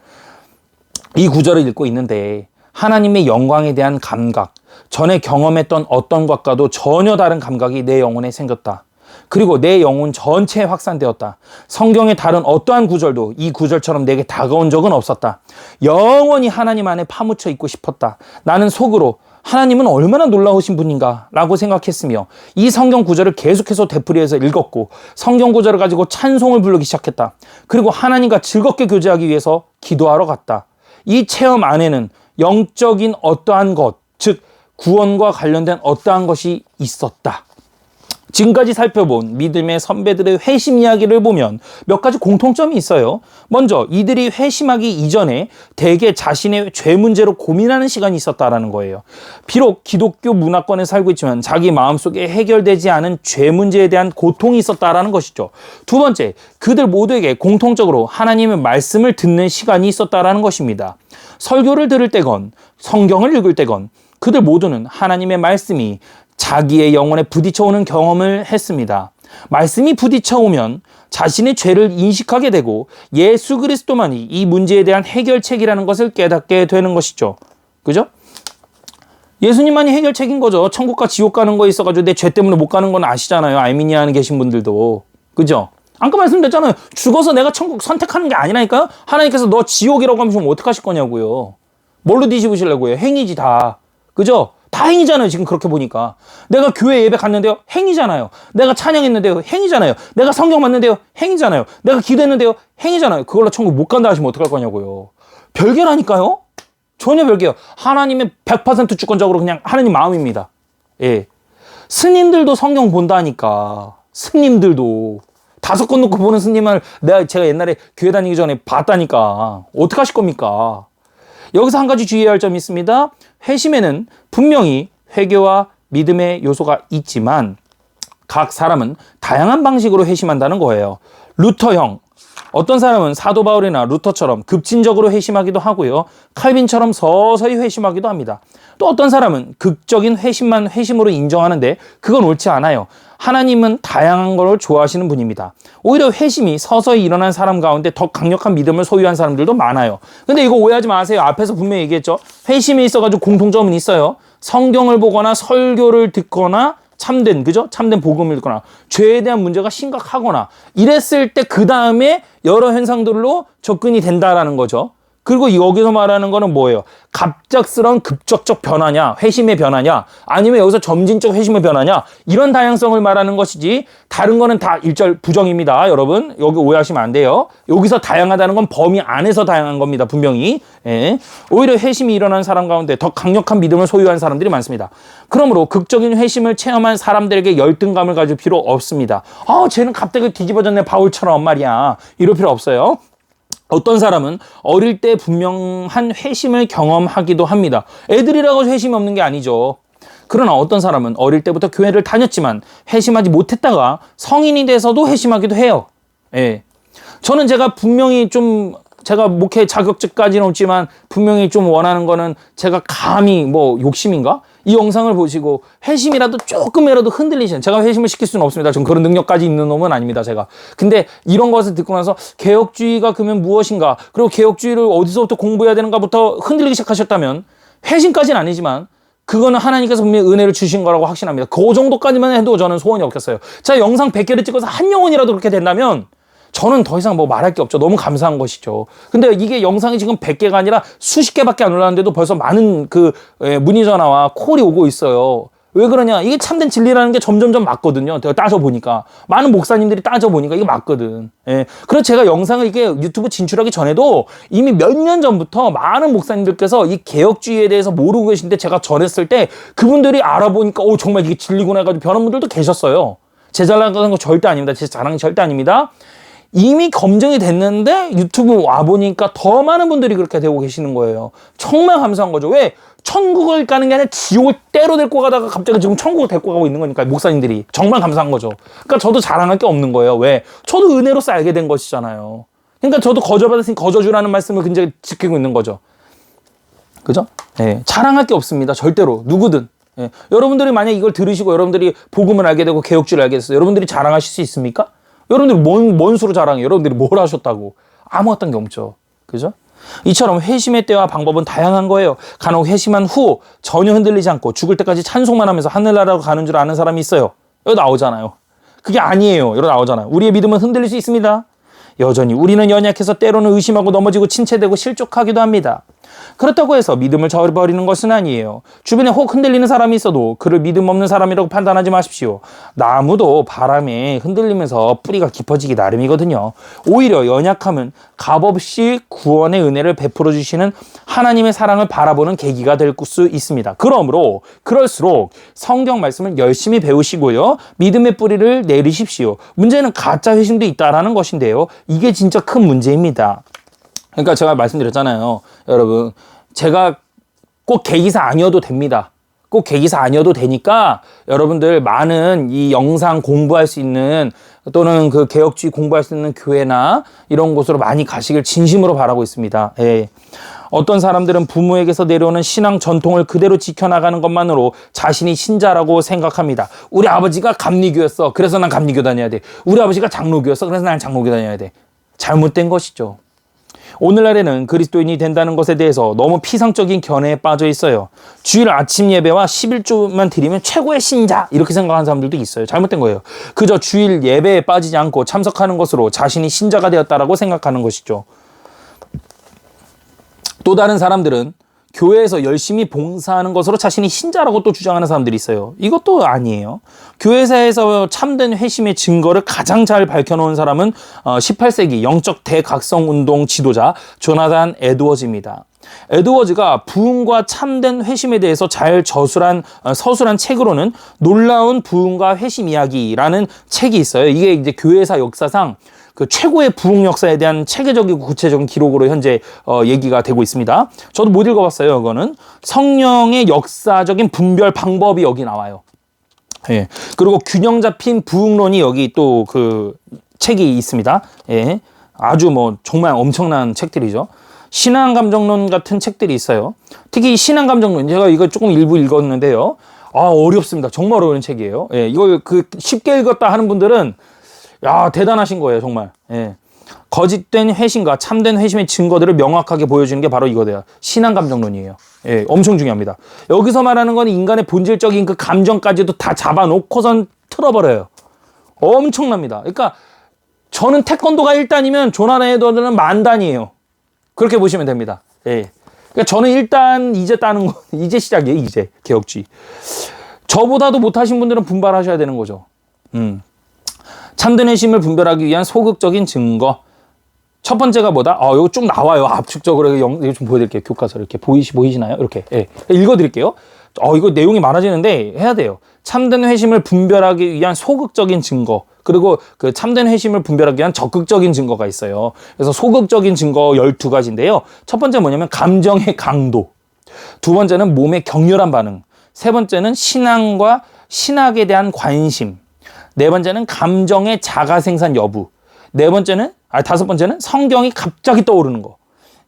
이 구절을 읽고 있는데 하나님의 영광에 대한 감각, 전에 경험했던 어떤 것과도 전혀 다른 감각이 내 영혼에 생겼다. 그리고 내 영혼 전체에 확산되었다. 성경의 다른 어떠한 구절도 이 구절처럼 내게 다가온 적은 없었다. 영원히 하나님 안에 파묻혀 있고 싶었다. 나는 속으로 하나님은 얼마나 놀라우신 분인가 라고 생각했으며 이 성경 구절을 계속해서 되풀이해서 읽었고 성경 구절을 가지고 찬송을 부르기 시작했다. 그리고 하나님과 즐겁게 교제하기 위해서 기도하러 갔다. 이 체험 안에는 영적인 어떠한 것, 즉 구원과 관련된 어떠한 것이 있었다. 지금까지 살펴본 믿음의 선배들의 회심 이야기를 보면 몇 가지 공통점이 있어요. 먼저 이들이 회심하기 이전에 대개 자신의 죄 문제로 고민하는 시간이 있었다라는 거예요. 비록 기독교 문화권에 살고 있지만 자기 마음속에 해결되지 않은 죄 문제에 대한 고통이 있었다라는 것이죠. 두 번째, 그들 모두에게 공통적으로 하나님의 말씀을 듣는 시간이 있었다라는 것입니다. 설교를 들을 때건 성경을 읽을 때건 그들 모두는 하나님의 말씀이 자기의 영혼에 부딪혀오는 경험을 했습니다. 말씀이 부딪혀오면 자신의 죄를 인식하게 되고 예수 그리스도만이 이 문제에 대한 해결책이라는 것을 깨닫게 되는 것이죠. 그죠? 예수님만이 해결책인 거죠. 천국과 지옥 가는 거에 있어가지고 내 죄 때문에 못 가는 건 아시잖아요. 알미니아 안에 계신 분들도. 그죠? 아까 말씀드렸잖아요. 죽어서 내가 천국 선택하는 게 아니라니까요. 하나님께서 너 지옥이라고 하면 어떡하실 거냐고요. 뭘로 뒤집으시려고요? 행위지 다. 그죠? 다 행위잖아요. 지금 그렇게 보니까. 내가 교회 예배 갔는데요. 행위잖아요. 내가 찬양했는데요. 행위잖아요. 내가 성경 봤는데요. 행위잖아요. 내가 기도했는데요. 행위잖아요. 그걸로 천국 못 간다 하시면 어떡할 거냐고요. 별개라니까요. 전혀 별개요. 하나님의 100% 주권적으로 그냥 하나님 마음입니다. 예. 스님들도 성경 본다니까. 스님들도. 5권 놓고 보는 스님을 제가 옛날에 교회 다니기 전에 봤다니까. 어떡하실 겁니까? 여기서 한 가지 주의해야 할 점이 있습니다. 회심에는 분명히 회개와 믿음의 요소가 있지만 각 사람은 다양한 방식으로 회심한다는 거예요. 루터형, 어떤 사람은 사도 바울이나 루터처럼 급진적으로 회심하기도 하고요. 칼빈처럼 서서히 회심하기도 합니다. 또 어떤 사람은 극적인 회심만 회심으로 인정하는데 그건 옳지 않아요. 하나님은 다양한 걸 좋아하시는 분입니다. 오히려 회심이 서서히 일어난 사람 가운데 더 강력한 믿음을 소유한 사람들도 많아요. 근데 이거 오해하지 마세요. 앞에서 분명히 얘기했죠. 회심이 있어가지고 공통점은 있어요. 성경을 보거나 설교를 듣거나 참된 복음을 듣거나 죄에 대한 문제가 심각하거나 이랬을 때 그 다음에 여러 현상들로 접근이 된다라는 거죠. 그리고 여기서 말하는 거는 뭐예요? 갑작스러운 급적적 변화냐, 회심의 변화냐, 아니면 여기서 점진적 회심의 변화냐, 이런 다양성을 말하는 것이지 다른 거는 다 일절 부정입니다. 여러분 여기 오해하시면 안 돼요. 여기서 다양하다는 건 범위 안에서 다양한 겁니다. 분명히. 예. 오히려 회심이 일어난 사람 가운데 더 강력한 믿음을 소유한 사람들이 많습니다. 그러므로 극적인 회심을 체험한 사람들에게 열등감을 가질 필요 없습니다. 쟤는 갑자기 뒤집어졌네 바울처럼 말이야. 이럴 필요 없어요. 어떤 사람은 어릴 때 분명한 회심을 경험하기도 합니다. 애들이라고 회심이 없는 게 아니죠. 그러나 어떤 사람은 어릴 때부터 교회를 다녔지만 회심하지 못했다가 성인이 돼서도 회심하기도 해요. 예. 저는 제가 분명히 제가 목회 자격증까지는 없지만 분명히 좀 원하는 거는 제가 감히 욕심인가? 이 영상을 보시고 회심이라도 조금이라도 흔들리시는, 제가 회심을 시킬 수는 없습니다. 전 그런 능력까지 있는 놈은 아닙니다, 제가. 근데 이런 것을 듣고 나서 개혁주의가 그러면 무엇인가? 그리고 개혁주의를 어디서부터 공부해야 되는가부터 흔들리기 시작하셨다면 회심까지는 아니지만 그거는 하나님께서 분명히 은혜를 주신 거라고 확신합니다. 그 정도까지만 해도 저는 소원이 없겠어요. 제가 영상 100개를 찍어서 한 영혼이라도 그렇게 된다면 저는 더 이상 말할 게 없죠. 너무 감사한 것이죠. 근데 이게 영상이 지금 100개가 아니라 수십 개밖에 안 올라왔는데도 벌써 많은 문의 전화와 콜이 오고 있어요. 왜 그러냐? 이게 참된 진리라는 게 점점점 맞거든요. 제가 따져보니까. 많은 목사님들이 따져보니까 이게 맞거든. 예. 그래서 제가 영상을 이게 유튜브 진출하기 전에도 이미 몇 년 전부터 많은 목사님들께서 이 개혁주의에 대해서 모르고 계신데 제가 전했을 때 그분들이 알아보니까 정말 이게 진리구나 해가지고 변한 분들도 계셨어요. 제 잘나가는 거 절대 아닙니다. 제 자랑이 절대 아닙니다. 이미 검증이 됐는데 유튜브 와보니까 더 많은 분들이 그렇게 되고 계시는 거예요. 정말 감사한 거죠. 왜? 천국을 가는 게 아니라 지옥을 때로 데리고 가다가 갑자기 지금 천국을 데리고 가고 있는 거니까, 목사님들이. 정말 감사한 거죠. 그러니까 저도 자랑할 게 없는 거예요. 왜? 저도 은혜로서 알게 된 것이잖아요. 그러니까 저도 거저받았으니 거저주라는 말씀을 굉장히 지키고 있는 거죠. 그죠? 예. 자랑할 게 없습니다. 절대로. 누구든. 예. 여러분들이 만약 이걸 들으시고 여러분들이 복음을 알게 되고 개혁주의를 알게 됐어요. 여러분들이 자랑하실 수 있습니까? 여러분들이 뭔 수로 자랑해요? 여러분들이 뭘 하셨다고? 아무것도 게 없죠. 그죠? 이처럼 회심의 때와 방법은 다양한 거예요. 간혹 회심한 후 전혀 흔들리지 않고 죽을 때까지 찬송만 하면서 하늘나라로 가는 줄 아는 사람이 있어요. 여기 나오잖아요. 그게 아니에요. 여기 나오잖아요. 우리의 믿음은 흔들릴 수 있습니다. 여전히 우리는 연약해서 때로는 의심하고 넘어지고 침체되고 실족하기도 합니다. 그렇다고 해서 믿음을 저버리는 것은 아니에요. 주변에 혹 흔들리는 사람이 있어도 그를 믿음 없는 사람이라고 판단하지 마십시오. 나무도 바람에 흔들리면서 뿌리가 깊어지기 나름이거든요. 오히려 연약함은 값없이 구원의 은혜를 베풀어 주시는 하나님의 사랑을 바라보는 계기가 될 수 있습니다. 그럴수록 성경 말씀을 열심히 배우시고요. 믿음의 뿌리를 내리십시오. 문제는 가짜 회심도 있다라는 것인데요. 이게 진짜 큰 문제입니다. 그러니까 제가 말씀드렸잖아요. 여러분, 제가 꼭 계기사 아니어도 됩니다. 꼭 계기사 아니어도 되니까 여러분들 많은 이 영상 공부할 수 있는, 또는 그 개혁주의 공부할 수 있는 교회나 이런 곳으로 많이 가시길 진심으로 바라고 있습니다. 예. 어떤 사람들은 부모에게서 내려오는 신앙 전통을 그대로 지켜나가는 것만으로 자신이 신자라고 생각합니다. 우리 아버지가 감리교였어. 그래서 난 감리교 다녀야 돼. 우리 아버지가 장로교였어. 그래서 난 장로교 다녀야 돼. 잘못된 것이죠. 오늘날에는 그리스도인이 된다는 것에 대해서 너무 피상적인 견해에 빠져 있어요. 주일 아침 예배와 11조만 드리면 최고의 신자, 이렇게 생각하는 사람들도 있어요. 잘못된 거예요. 그저 주일 예배에 빠지지 않고 참석하는 것으로 자신이 신자가 되었다라고 생각하는 것이죠. 또 다른 사람들은 교회에서 열심히 봉사하는 것으로 자신이 신자라고 또 주장하는 사람들이 있어요. 이것도 아니에요. 교회사에서 참된 회심의 증거를 가장 잘 밝혀놓은 사람은 18세기 영적 대각성 운동 지도자 조나단 에드워즈입니다. 에드워즈가 부흥과 참된 회심에 대해서 잘 서술한 책으로는 놀라운 부흥과 회심 이야기라는 책이 있어요. 이게 이제 교회사 역사상 그 최고의 부흥 역사에 대한 체계적이고 구체적인 기록으로 현재 얘기가 되고 있습니다. 저도 못 읽어봤어요. 이거는 성령의 역사적인 분별 방법이 여기 나와요. 예. 그리고 균형 잡힌 부흥론이 여기 또 그 책이 있습니다. 예. 아주 뭐 정말 엄청난 책들이죠. 신앙감정론 같은 책들이 있어요. 특히 이 신앙감정론, 제가 이거 조금 일부 읽었는데요. 어렵습니다. 정말 어려운 책이에요. 예, 이걸 쉽게 읽었다 하는 분들은 야, 대단하신 거예요, 정말. 예. 거짓된 회심과 참된 회심의 증거들을 명확하게 보여주는 게 바로 이거예요. 신앙감정론이에요. 예, 엄청 중요합니다. 여기서 말하는 건 인간의 본질적인 그 감정까지도 다 잡아놓고선 틀어버려요. 엄청납니다. 그러니까 저는 태권도가 1단이면 조나단 에드워드는 만단이에요. 그렇게 보시면 됩니다. 예. 그러니까 저는 일단 이제 따는 거, 이제 시작이에요, 이제. 개혁주의. 저보다도 못하신 분들은 분발하셔야 되는 거죠. 참된 회심을 분별하기 위한 소극적인 증거. 첫 번째가 뭐다? 이거 쭉 나와요. 압축적으로. 이거 좀 보여드릴게요. 교과서 이렇게. 보이시나요? 이렇게. 예. 읽어드릴게요. 이거 내용이 많아지는데 해야 돼요. 참된 회심을 분별하기 위한 소극적인 증거. 그리고 그 참된 회심을 분별하기 위한 적극적인 증거가 있어요. 그래서 소극적인 증거 12가지인데요. 첫 번째 뭐냐면 감정의 강도. 두 번째는 몸의 격렬한 반응. 세 번째는 신앙과 신학에 대한 관심. 네 번째는 감정의 자가 생산 여부. 다섯 번째는 성경이 갑자기 떠오르는 거.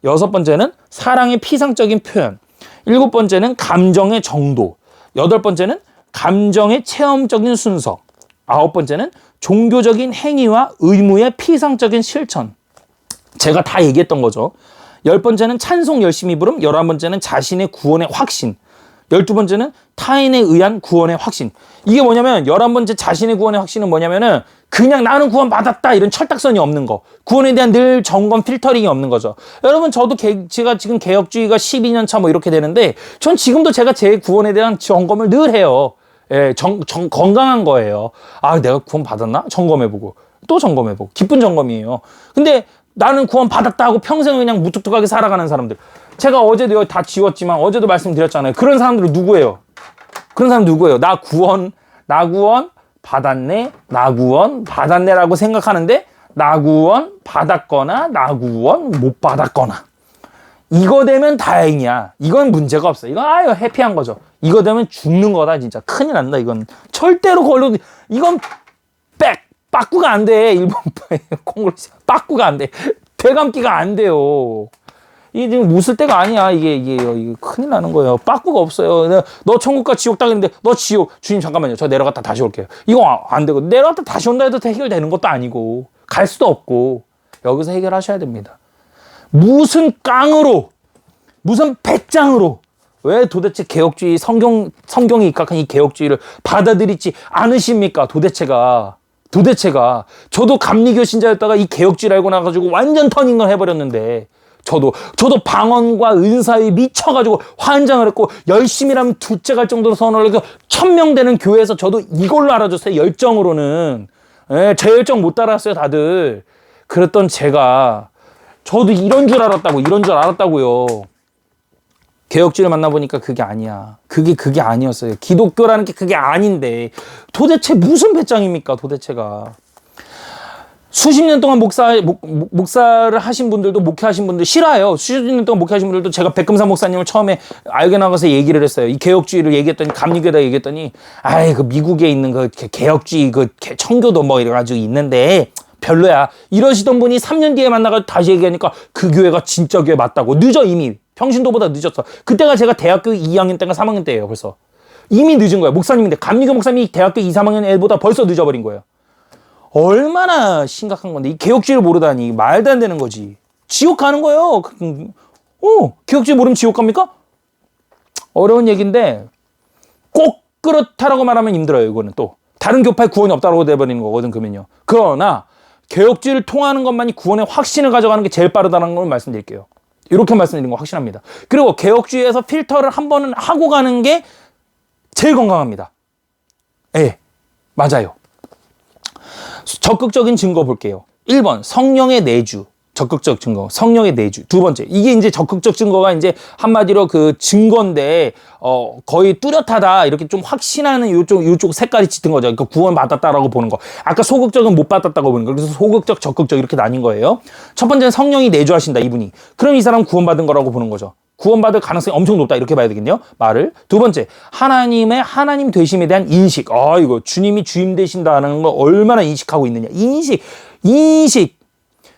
여섯 번째는 사랑의 피상적인 표현. 일곱 번째는 감정의 정도. 여덟 번째는 감정의 체험적인 순서. 아홉 번째는 종교적인 행위와 의무의 피상적인 실천. 제가 다 얘기했던 거죠. 열 번째는 찬송 열심히 부름. 11번째는 자신의 구원의 확신. 12번째는 타인에 의한 구원의 확신. 이게 뭐냐면 11번째 자신의 구원의 확신은 뭐냐면은 그냥 나는 구원 받았다 이런 철딱선이 없는 거. 구원에 대한 늘 점검 필터링이 없는 거죠. 여러분 저도 제가 지금 개혁주의가 12년 차 뭐 이렇게 되는데 전 지금도 제가 제 구원에 대한 점검을 늘 해요. 예, 건강한 거예요. 내가 구원 받았나? 점검해보고 또 점검해보고 기쁜 점검이에요. 근데 나는 구원 받았다 하고 평생 그냥 무뚝뚝하게 살아가는 사람들. 제가 어제도 다 지웠지만 어제도 말씀드렸잖아요. 그런 사람들은 누구예요? 그런 사람 누구예요? 나 구원 받았네? 나 구원 받았네라고 생각하는데 나 구원 받았거나 나 구원 못 받았거나 이거 되면 다행이야. 이건 문제가 없어. 이건 해피한 거죠. 이거 되면 죽는 거다 진짜. 큰일 난다 이건. 절대로 걸려도 이건 빠꾸가 안 돼. 일본 콩글리시 빠꾸가 안 돼. 되감기가 안 돼요. 이게 지금 웃을 때가 아니야. 이게 큰일 나는 거예요. 빠꾸가 없어요. 너 천국과 지옥 당했는데 너 지옥. 주님 잠깐만요. 저 내려갔다 다시 올게요. 이거 안 되고 내려갔다 다시 온다 해도 해결되는 것도 아니고 갈 수도 없고 여기서 해결하셔야 됩니다. 무슨 깡으로 무슨 배짱으로 왜 도대체 개혁주의 성경이 입각한 이 개혁주의를 받아들이지 않으십니까? 도대체가 저도 감리교 신자였다가 이 개혁주의를 알고 나가지고 완전 터닝을 해버렸는데 저도 방언과 은사에 미쳐가지고 환장을 했고 열심히라면 둘째 갈 정도로 선언을 해서 1000명 되는 교회에서 저도 이걸로 알아줬어요. 열정으로는. 제 열정 못 따랐어요 다들. 그랬던 제가 저도 이런 줄 알았다고요. 개혁주의를 만나보니까 그게 아니야. 그게 아니었어요. 기독교라는 게 그게 아닌데 도대체 무슨 배짱입니까 도대체가. 수십 년 동안 목사를 하신 분들도 목회하신 분들 싫어요. 수십 년 동안 목회하신 분들도 제가 백금사 목사님을 처음에 알게 나가서 얘기를 했어요. 이 개혁주의를 얘기했더니 감리교에다 얘기했더니 그 미국에 있는 그 개혁주의 그 청교도 뭐 이래가지고 있는데 별로야. 이러시던 분이 3년 뒤에 만나가지고 다시 얘기하니까 그 교회가 진짜 교회 맞다고. 늦어 이미. 평신도보다 늦었어. 그때가 제가 대학교 2학년 때인가 3학년 때예요 벌써. 이미 늦은 거야. 목사님인데 감리교 목사님이 대학교 2, 3학년 애보다 벌써 늦어버린 거예요. 얼마나 심각한 건데 이 개혁주의를 모르다니 말도 안 되는 거지. 지옥 가는 거예요. 개혁주의 모르면 지옥 갑니까? 어려운 얘기인데 꼭 그렇다라고 말하면 힘들어요. 이거는 또 다른 교파에 구원이 없다고 돼버리는 거거든 그러면요. 그러나 개혁주의를 통하는 것만이 구원의 확신을 가져가는 게 제일 빠르다는 걸 말씀드릴게요. 이렇게 말씀드리는 거 확신합니다. 그리고 개혁주의에서 필터를 한 번은 하고 가는 게 제일 건강합니다. 맞아요. 적극적인 증거 볼게요. 1번 성령의 내주. 적극적 증거, 성령의 내주. 두 번째, 이게 이제 적극적 증거가 이제 한마디로 그 증거인데, 거의 뚜렷하다, 이렇게 좀 확신하는 요쪽 색깔이 짙은 거죠. 그러니까 구원 받았다라고 보는 거. 아까 소극적은 못 받았다고 보는 거. 그래서 소극적, 적극적 이렇게 나뉜 거예요. 첫 번째는 성령이 내주하신다, 이분이. 그럼 이 사람은 구원받은 거라고 보는 거죠. 구원받을 가능성이 엄청 높다, 이렇게 봐야 되겠네요. 말을. 두 번째, 하나님의 하나님 되심에 대한 인식. 이거 주님이 주임 되신다는 걸 얼마나 인식하고 있느냐. 인식.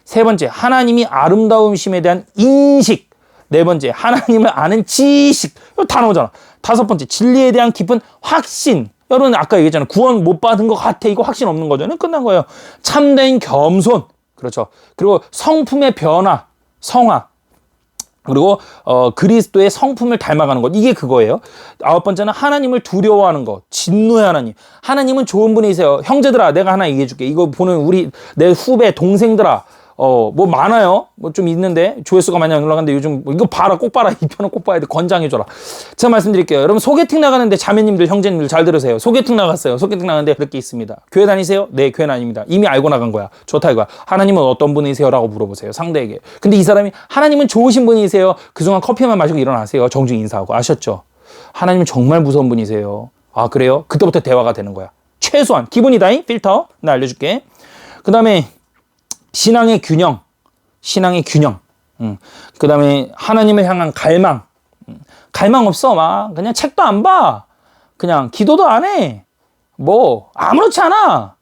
세 번째, 하나님이 아름다우심에 대한 인식. 네 번째, 하나님을 아는 지식. 이거 다 나오잖아. 다섯 번째, 진리에 대한 깊은 확신. 여러분 아까 얘기했잖아요. 구원 못 받은 것 같아. 이거 확신 없는 거죠. 끝난 거예요. 참된 겸손. 그렇죠. 그리고 성품의 변화, 성화. 그리고 그리스도의 성품을 닮아가는 것. 이게 그거예요. 아홉 번째는 하나님을 두려워하는 것. 진노의 하나님. 하나님은 좋은 분이세요. 형제들아, 내가 하나 얘기해 줄게. 이거 보는 우리 내 후배 동생들아. 뭐 많아요. 뭐 좀 있는데 조회수가 많이 안 올라가는데 요즘 이거 봐라, 꼭 봐라. 이 편은 꼭 봐야 돼. 권장해줘라. 제가 말씀드릴게요. 여러분 소개팅 나가는데 자매님들, 형제님들 잘 들으세요. 소개팅 나갔어요. 소개팅 나가는데 그렇게 있습니다. 교회 다니세요? 네, 교회는 아닙니다. 이미 알고 나간 거야. 좋다 이거야. 하나님은 어떤 분이세요? 라고 물어보세요. 상대에게. 근데 이 사람이 하나님은 좋으신 분이세요. 그동안 커피만 마시고 일어나세요. 정중히 인사하고. 아셨죠? 하나님은 정말 무서운 분이세요. 아, 그래요? 그때부터 대화가 되는 거야. 최소한 기본이다잉 필터. 나 알려줄게. 그 다음에 신앙의 균형. 그 다음에 하나님을 향한 갈망. 갈망 없어. 막 그냥 책도 안 봐. 그냥 기도도 안 해. 뭐 아무렇지 않아.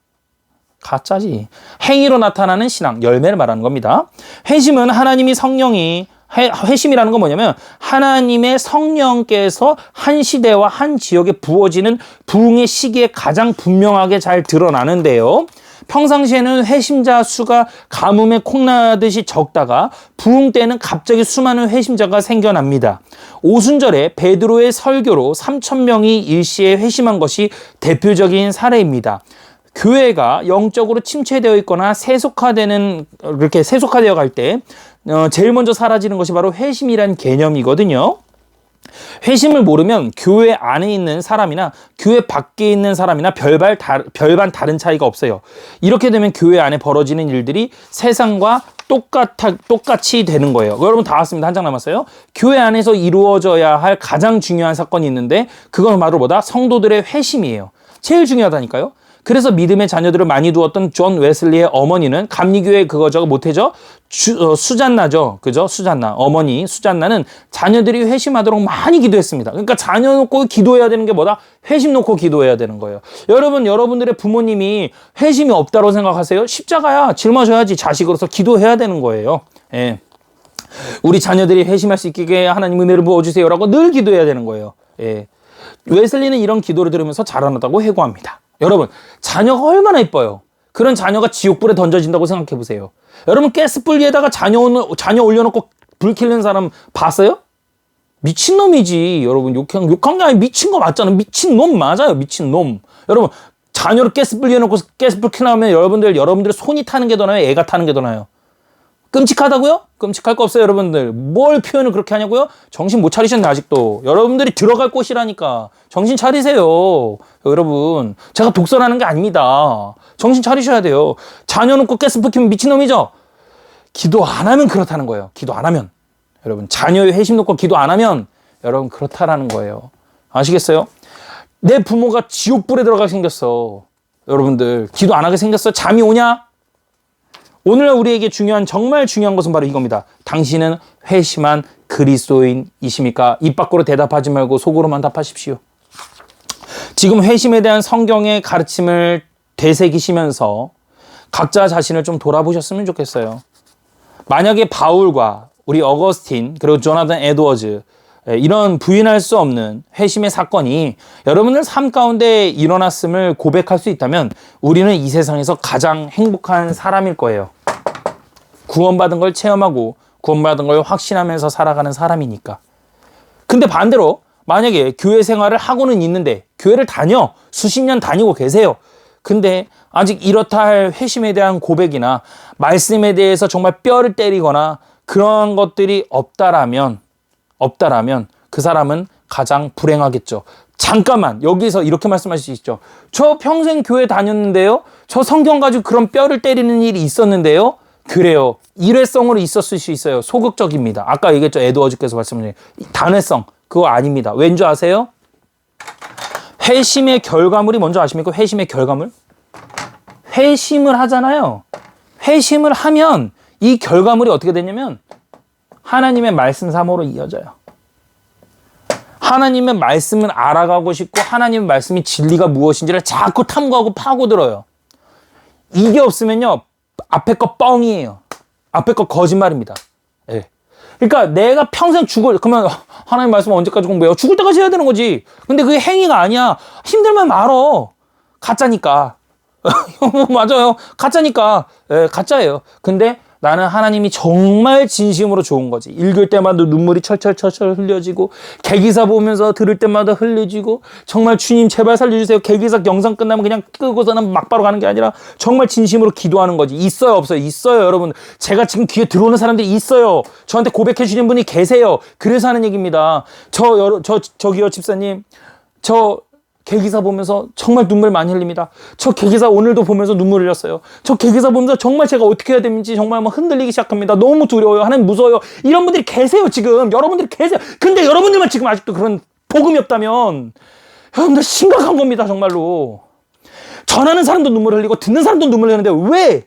가짜지. 행위로 나타나는 신앙, 열매를 말하는 겁니다. 회심은 하나님이 성령이 회심이라는 건 뭐냐면 하나님의 성령께서 한 시대와 한 지역에 부어지는 부흥의 시기에 가장 분명하게 잘 드러나는데요. 평상시에는 회심자 수가 가뭄에 콩나듯이 적다가 부흥 때는 갑자기 수많은 회심자가 생겨납니다. 오순절에 베드로의 설교로 3,000명이 일시에 회심한 것이 대표적인 사례입니다. 교회가 영적으로 침체되어 있거나 이렇게 세속화되어 갈 때 제일 먼저 사라지는 것이 바로 회심이란 개념이거든요. 회심을 모르면 교회 안에 있는 사람이나 교회 밖에 있는 사람이나 별반 다른 차이가 없어요. 이렇게 되면 교회 안에 벌어지는 일들이 세상과 똑같이 되는 거예요. 여러분 다 왔습니다. 한 장 남았어요. 교회 안에서 이루어져야 할 가장 중요한 사건이 있는데 그건 바로 뭐다? 성도들의 회심이에요. 제일 중요하다니까요. 그래서 믿음의 자녀들을 많이 두었던 존 웨슬리의 어머니는 감리교회 그거 못해죠? 수잔나죠. 그죠? 수잔나. 어머니 수잔나는 자녀들이 회심하도록 많이 기도했습니다. 그러니까 자녀 놓고 기도해야 되는 게 뭐다? 회심 놓고 기도해야 되는 거예요. 여러분들의 부모님이 회심이 없다고 생각하세요? 십자가야. 짊어져야지. 자식으로서 기도해야 되는 거예요. 예. 우리 자녀들이 회심할 수 있게 하나님 은혜를 부어주세요라고 늘 기도해야 되는 거예요. 예. 웨슬리는 이런 기도를 들으면서 자라났다고 회고합니다. 여러분, 자녀가 얼마나 예뻐요. 그런 자녀가 지옥불에 던져진다고 생각해 보세요. 여러분, 가스불 위에다가 자녀 올려놓고 불 켜는 사람 봤어요? 미친놈이지. 여러분, 욕한 게 아니라 미친 거 맞잖아요. 미친놈 맞아요. 미친놈. 여러분, 자녀를 가스불 위에 놓고 가스불 켜나면 여러분들의 손이 타는 게 더 나아요? 애가 타는 게 더 나아요? 끔찍하다고요? 끔찍할 거 없어요, 여러분들. 뭘 표현을 그렇게 하냐고요? 정신 못 차리셨네, 아직도. 여러분들이 들어갈 곳이라니까. 정신 차리세요. 여러분, 제가 독설하는 게 아닙니다. 정신 차리셔야 돼요. 자녀 놓고 가스불 켜면 미친놈이죠? 기도 안 하면 그렇다는 거예요. 기도 안 하면. 여러분, 자녀의 회심 놓고 기도 안 하면 여러분 그렇다라는 거예요. 아시겠어요? 내 부모가 지옥불에 들어가게 생겼어. 여러분들, 기도 안 하게 생겼어? 잠이 오냐? 오늘날 우리에게 정말 중요한 것은 바로 이겁니다. 당신은 회심한 그리스도인이십니까? 입 밖으로 대답하지 말고 속으로만 답하십시오. 지금 회심에 대한 성경의 가르침을 되새기시면서 각자 자신을 좀 돌아보셨으면 좋겠어요. 만약에 바울과 우리 어거스틴 그리고 조나단 에드워즈 이런 부인할 수 없는 회심의 사건이 여러분들 삶 가운데 일어났음을 고백할 수 있다면 우리는 이 세상에서 가장 행복한 사람일 거예요. 구원받은 걸 체험하고 구원받은 걸 확신하면서 살아가는 사람이니까. 근데 반대로 만약에 교회 생활을 하고는 있는데 교회를 수십 년 다니고 계세요. 근데 아직 이렇다 할 회심에 대한 고백이나 말씀에 대해서 정말 뼈를 때리거나 그런 것들이 없다라면 그 사람은 가장 불행하겠죠. 잠깐만, 여기서 이렇게 말씀할 수 있죠. 저 평생 교회 다녔는데요. 저 성경 가지고 그런 뼈를 때리는 일이 있었는데요. 그래요. 일회성으로 있었을 수 있어요. 소극적입니다. 아까 얘기했죠. 에드워즈께서 말씀하신 단회성. 그거 아닙니다. 왠 줄 아세요? 회심의 결과물이 뭔지 아십니까? 회심의 결과물? 회심을 하잖아요. 회심을 하면 이 결과물이 어떻게 되냐면 하나님의 말씀 사모로 이어져요. 하나님의 말씀을 알아가고 싶고 하나님의 말씀이 진리가 무엇인지를 자꾸 탐구하고 파고들어요. 이게 없으면요. 앞에 거 뻥이에요. 앞에 거 거짓말입니다. 예. 그러니까 내가 평생 그러면 하나님 말씀 언제까지 공부해요? 죽을 때까지 해야 되는 거지. 근데 그게 행위가 아니야. 힘들면 말어. 가짜니까. 맞아요. 가짜니까. 예, 가짜예요. 근데 나는 하나님이 정말 진심으로 좋은 거지. 읽을 때마다 눈물이 철철철철 흘려지고, 개기사 보면서 들을 때마다 흘려지고, 정말 주님 제발 살려주세요. 개기사 영상 끝나면 그냥 끄고서는 막바로 가는 게 아니라 정말 진심으로 기도하는 거지. 있어요, 없어요? 있어요, 여러분. 제가 지금 귀에 들어오는 사람들이 있어요. 저한테 고백해 주시는 분이 계세요. 그래서 하는 얘기입니다. 저기요, 집사님. 개기사 보면서 정말 눈물 많이 흘립니다. 저 개기사 오늘도 보면서 눈물 흘렸어요. 저 개기사 보면서 정말 제가 어떻게 해야 되는지 정말 막 흔들리기 시작합니다. 너무 두려워요. 하나님 무서워요. 이런 분들이 계세요, 지금. 여러분들이 계세요. 근데 여러분들만 지금 아직도 그런 복음이 없다면 여러분들 심각한 겁니다, 정말로. 전하는 사람도 눈물 흘리고 듣는 사람도 눈물 흘리는데 왜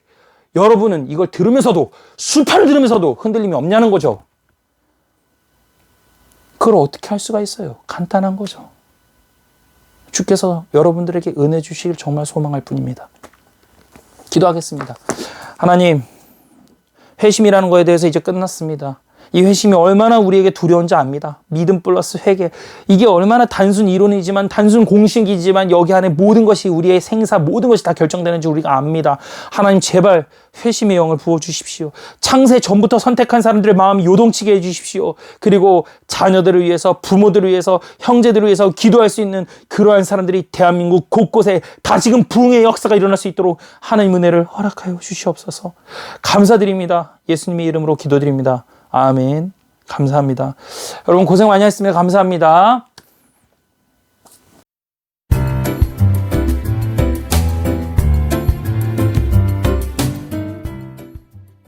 여러분은 이걸 들으면서도, 수파를 들으면서도 흔들림이 없냐는 거죠. 그걸 어떻게 할 수가 있어요? 간단한 거죠. 주께서 여러분들에게 은혜 주시길 정말 소망할 뿐입니다. 기도하겠습니다. 하나님, 회심이라는 거에 대해서 이제 끝났습니다. 이 회심이 얼마나 우리에게 두려운지 압니다. 믿음 플러스 회개. 이게 얼마나 단순 이론이지만, 단순 공식이지만 여기 안에 모든 것이, 우리의 생사 모든 것이 다 결정되는지 우리가 압니다. 하나님 제발 회심의 영을 부어주십시오. 창세 전부터 선택한 사람들의 마음이 요동치게 해주십시오. 그리고 자녀들을 위해서, 부모들을 위해서, 형제들을 위해서 기도할 수 있는 그러한 사람들이 대한민국 곳곳에 다시금 부흥의 역사가 일어날 수 있도록 하나님 은혜를 허락하여 주시옵소서. 감사드립니다. 예수님의 이름으로 기도드립니다. 아멘. 감사합니다. 여러분 고생 많이 했습니다. 감사합니다.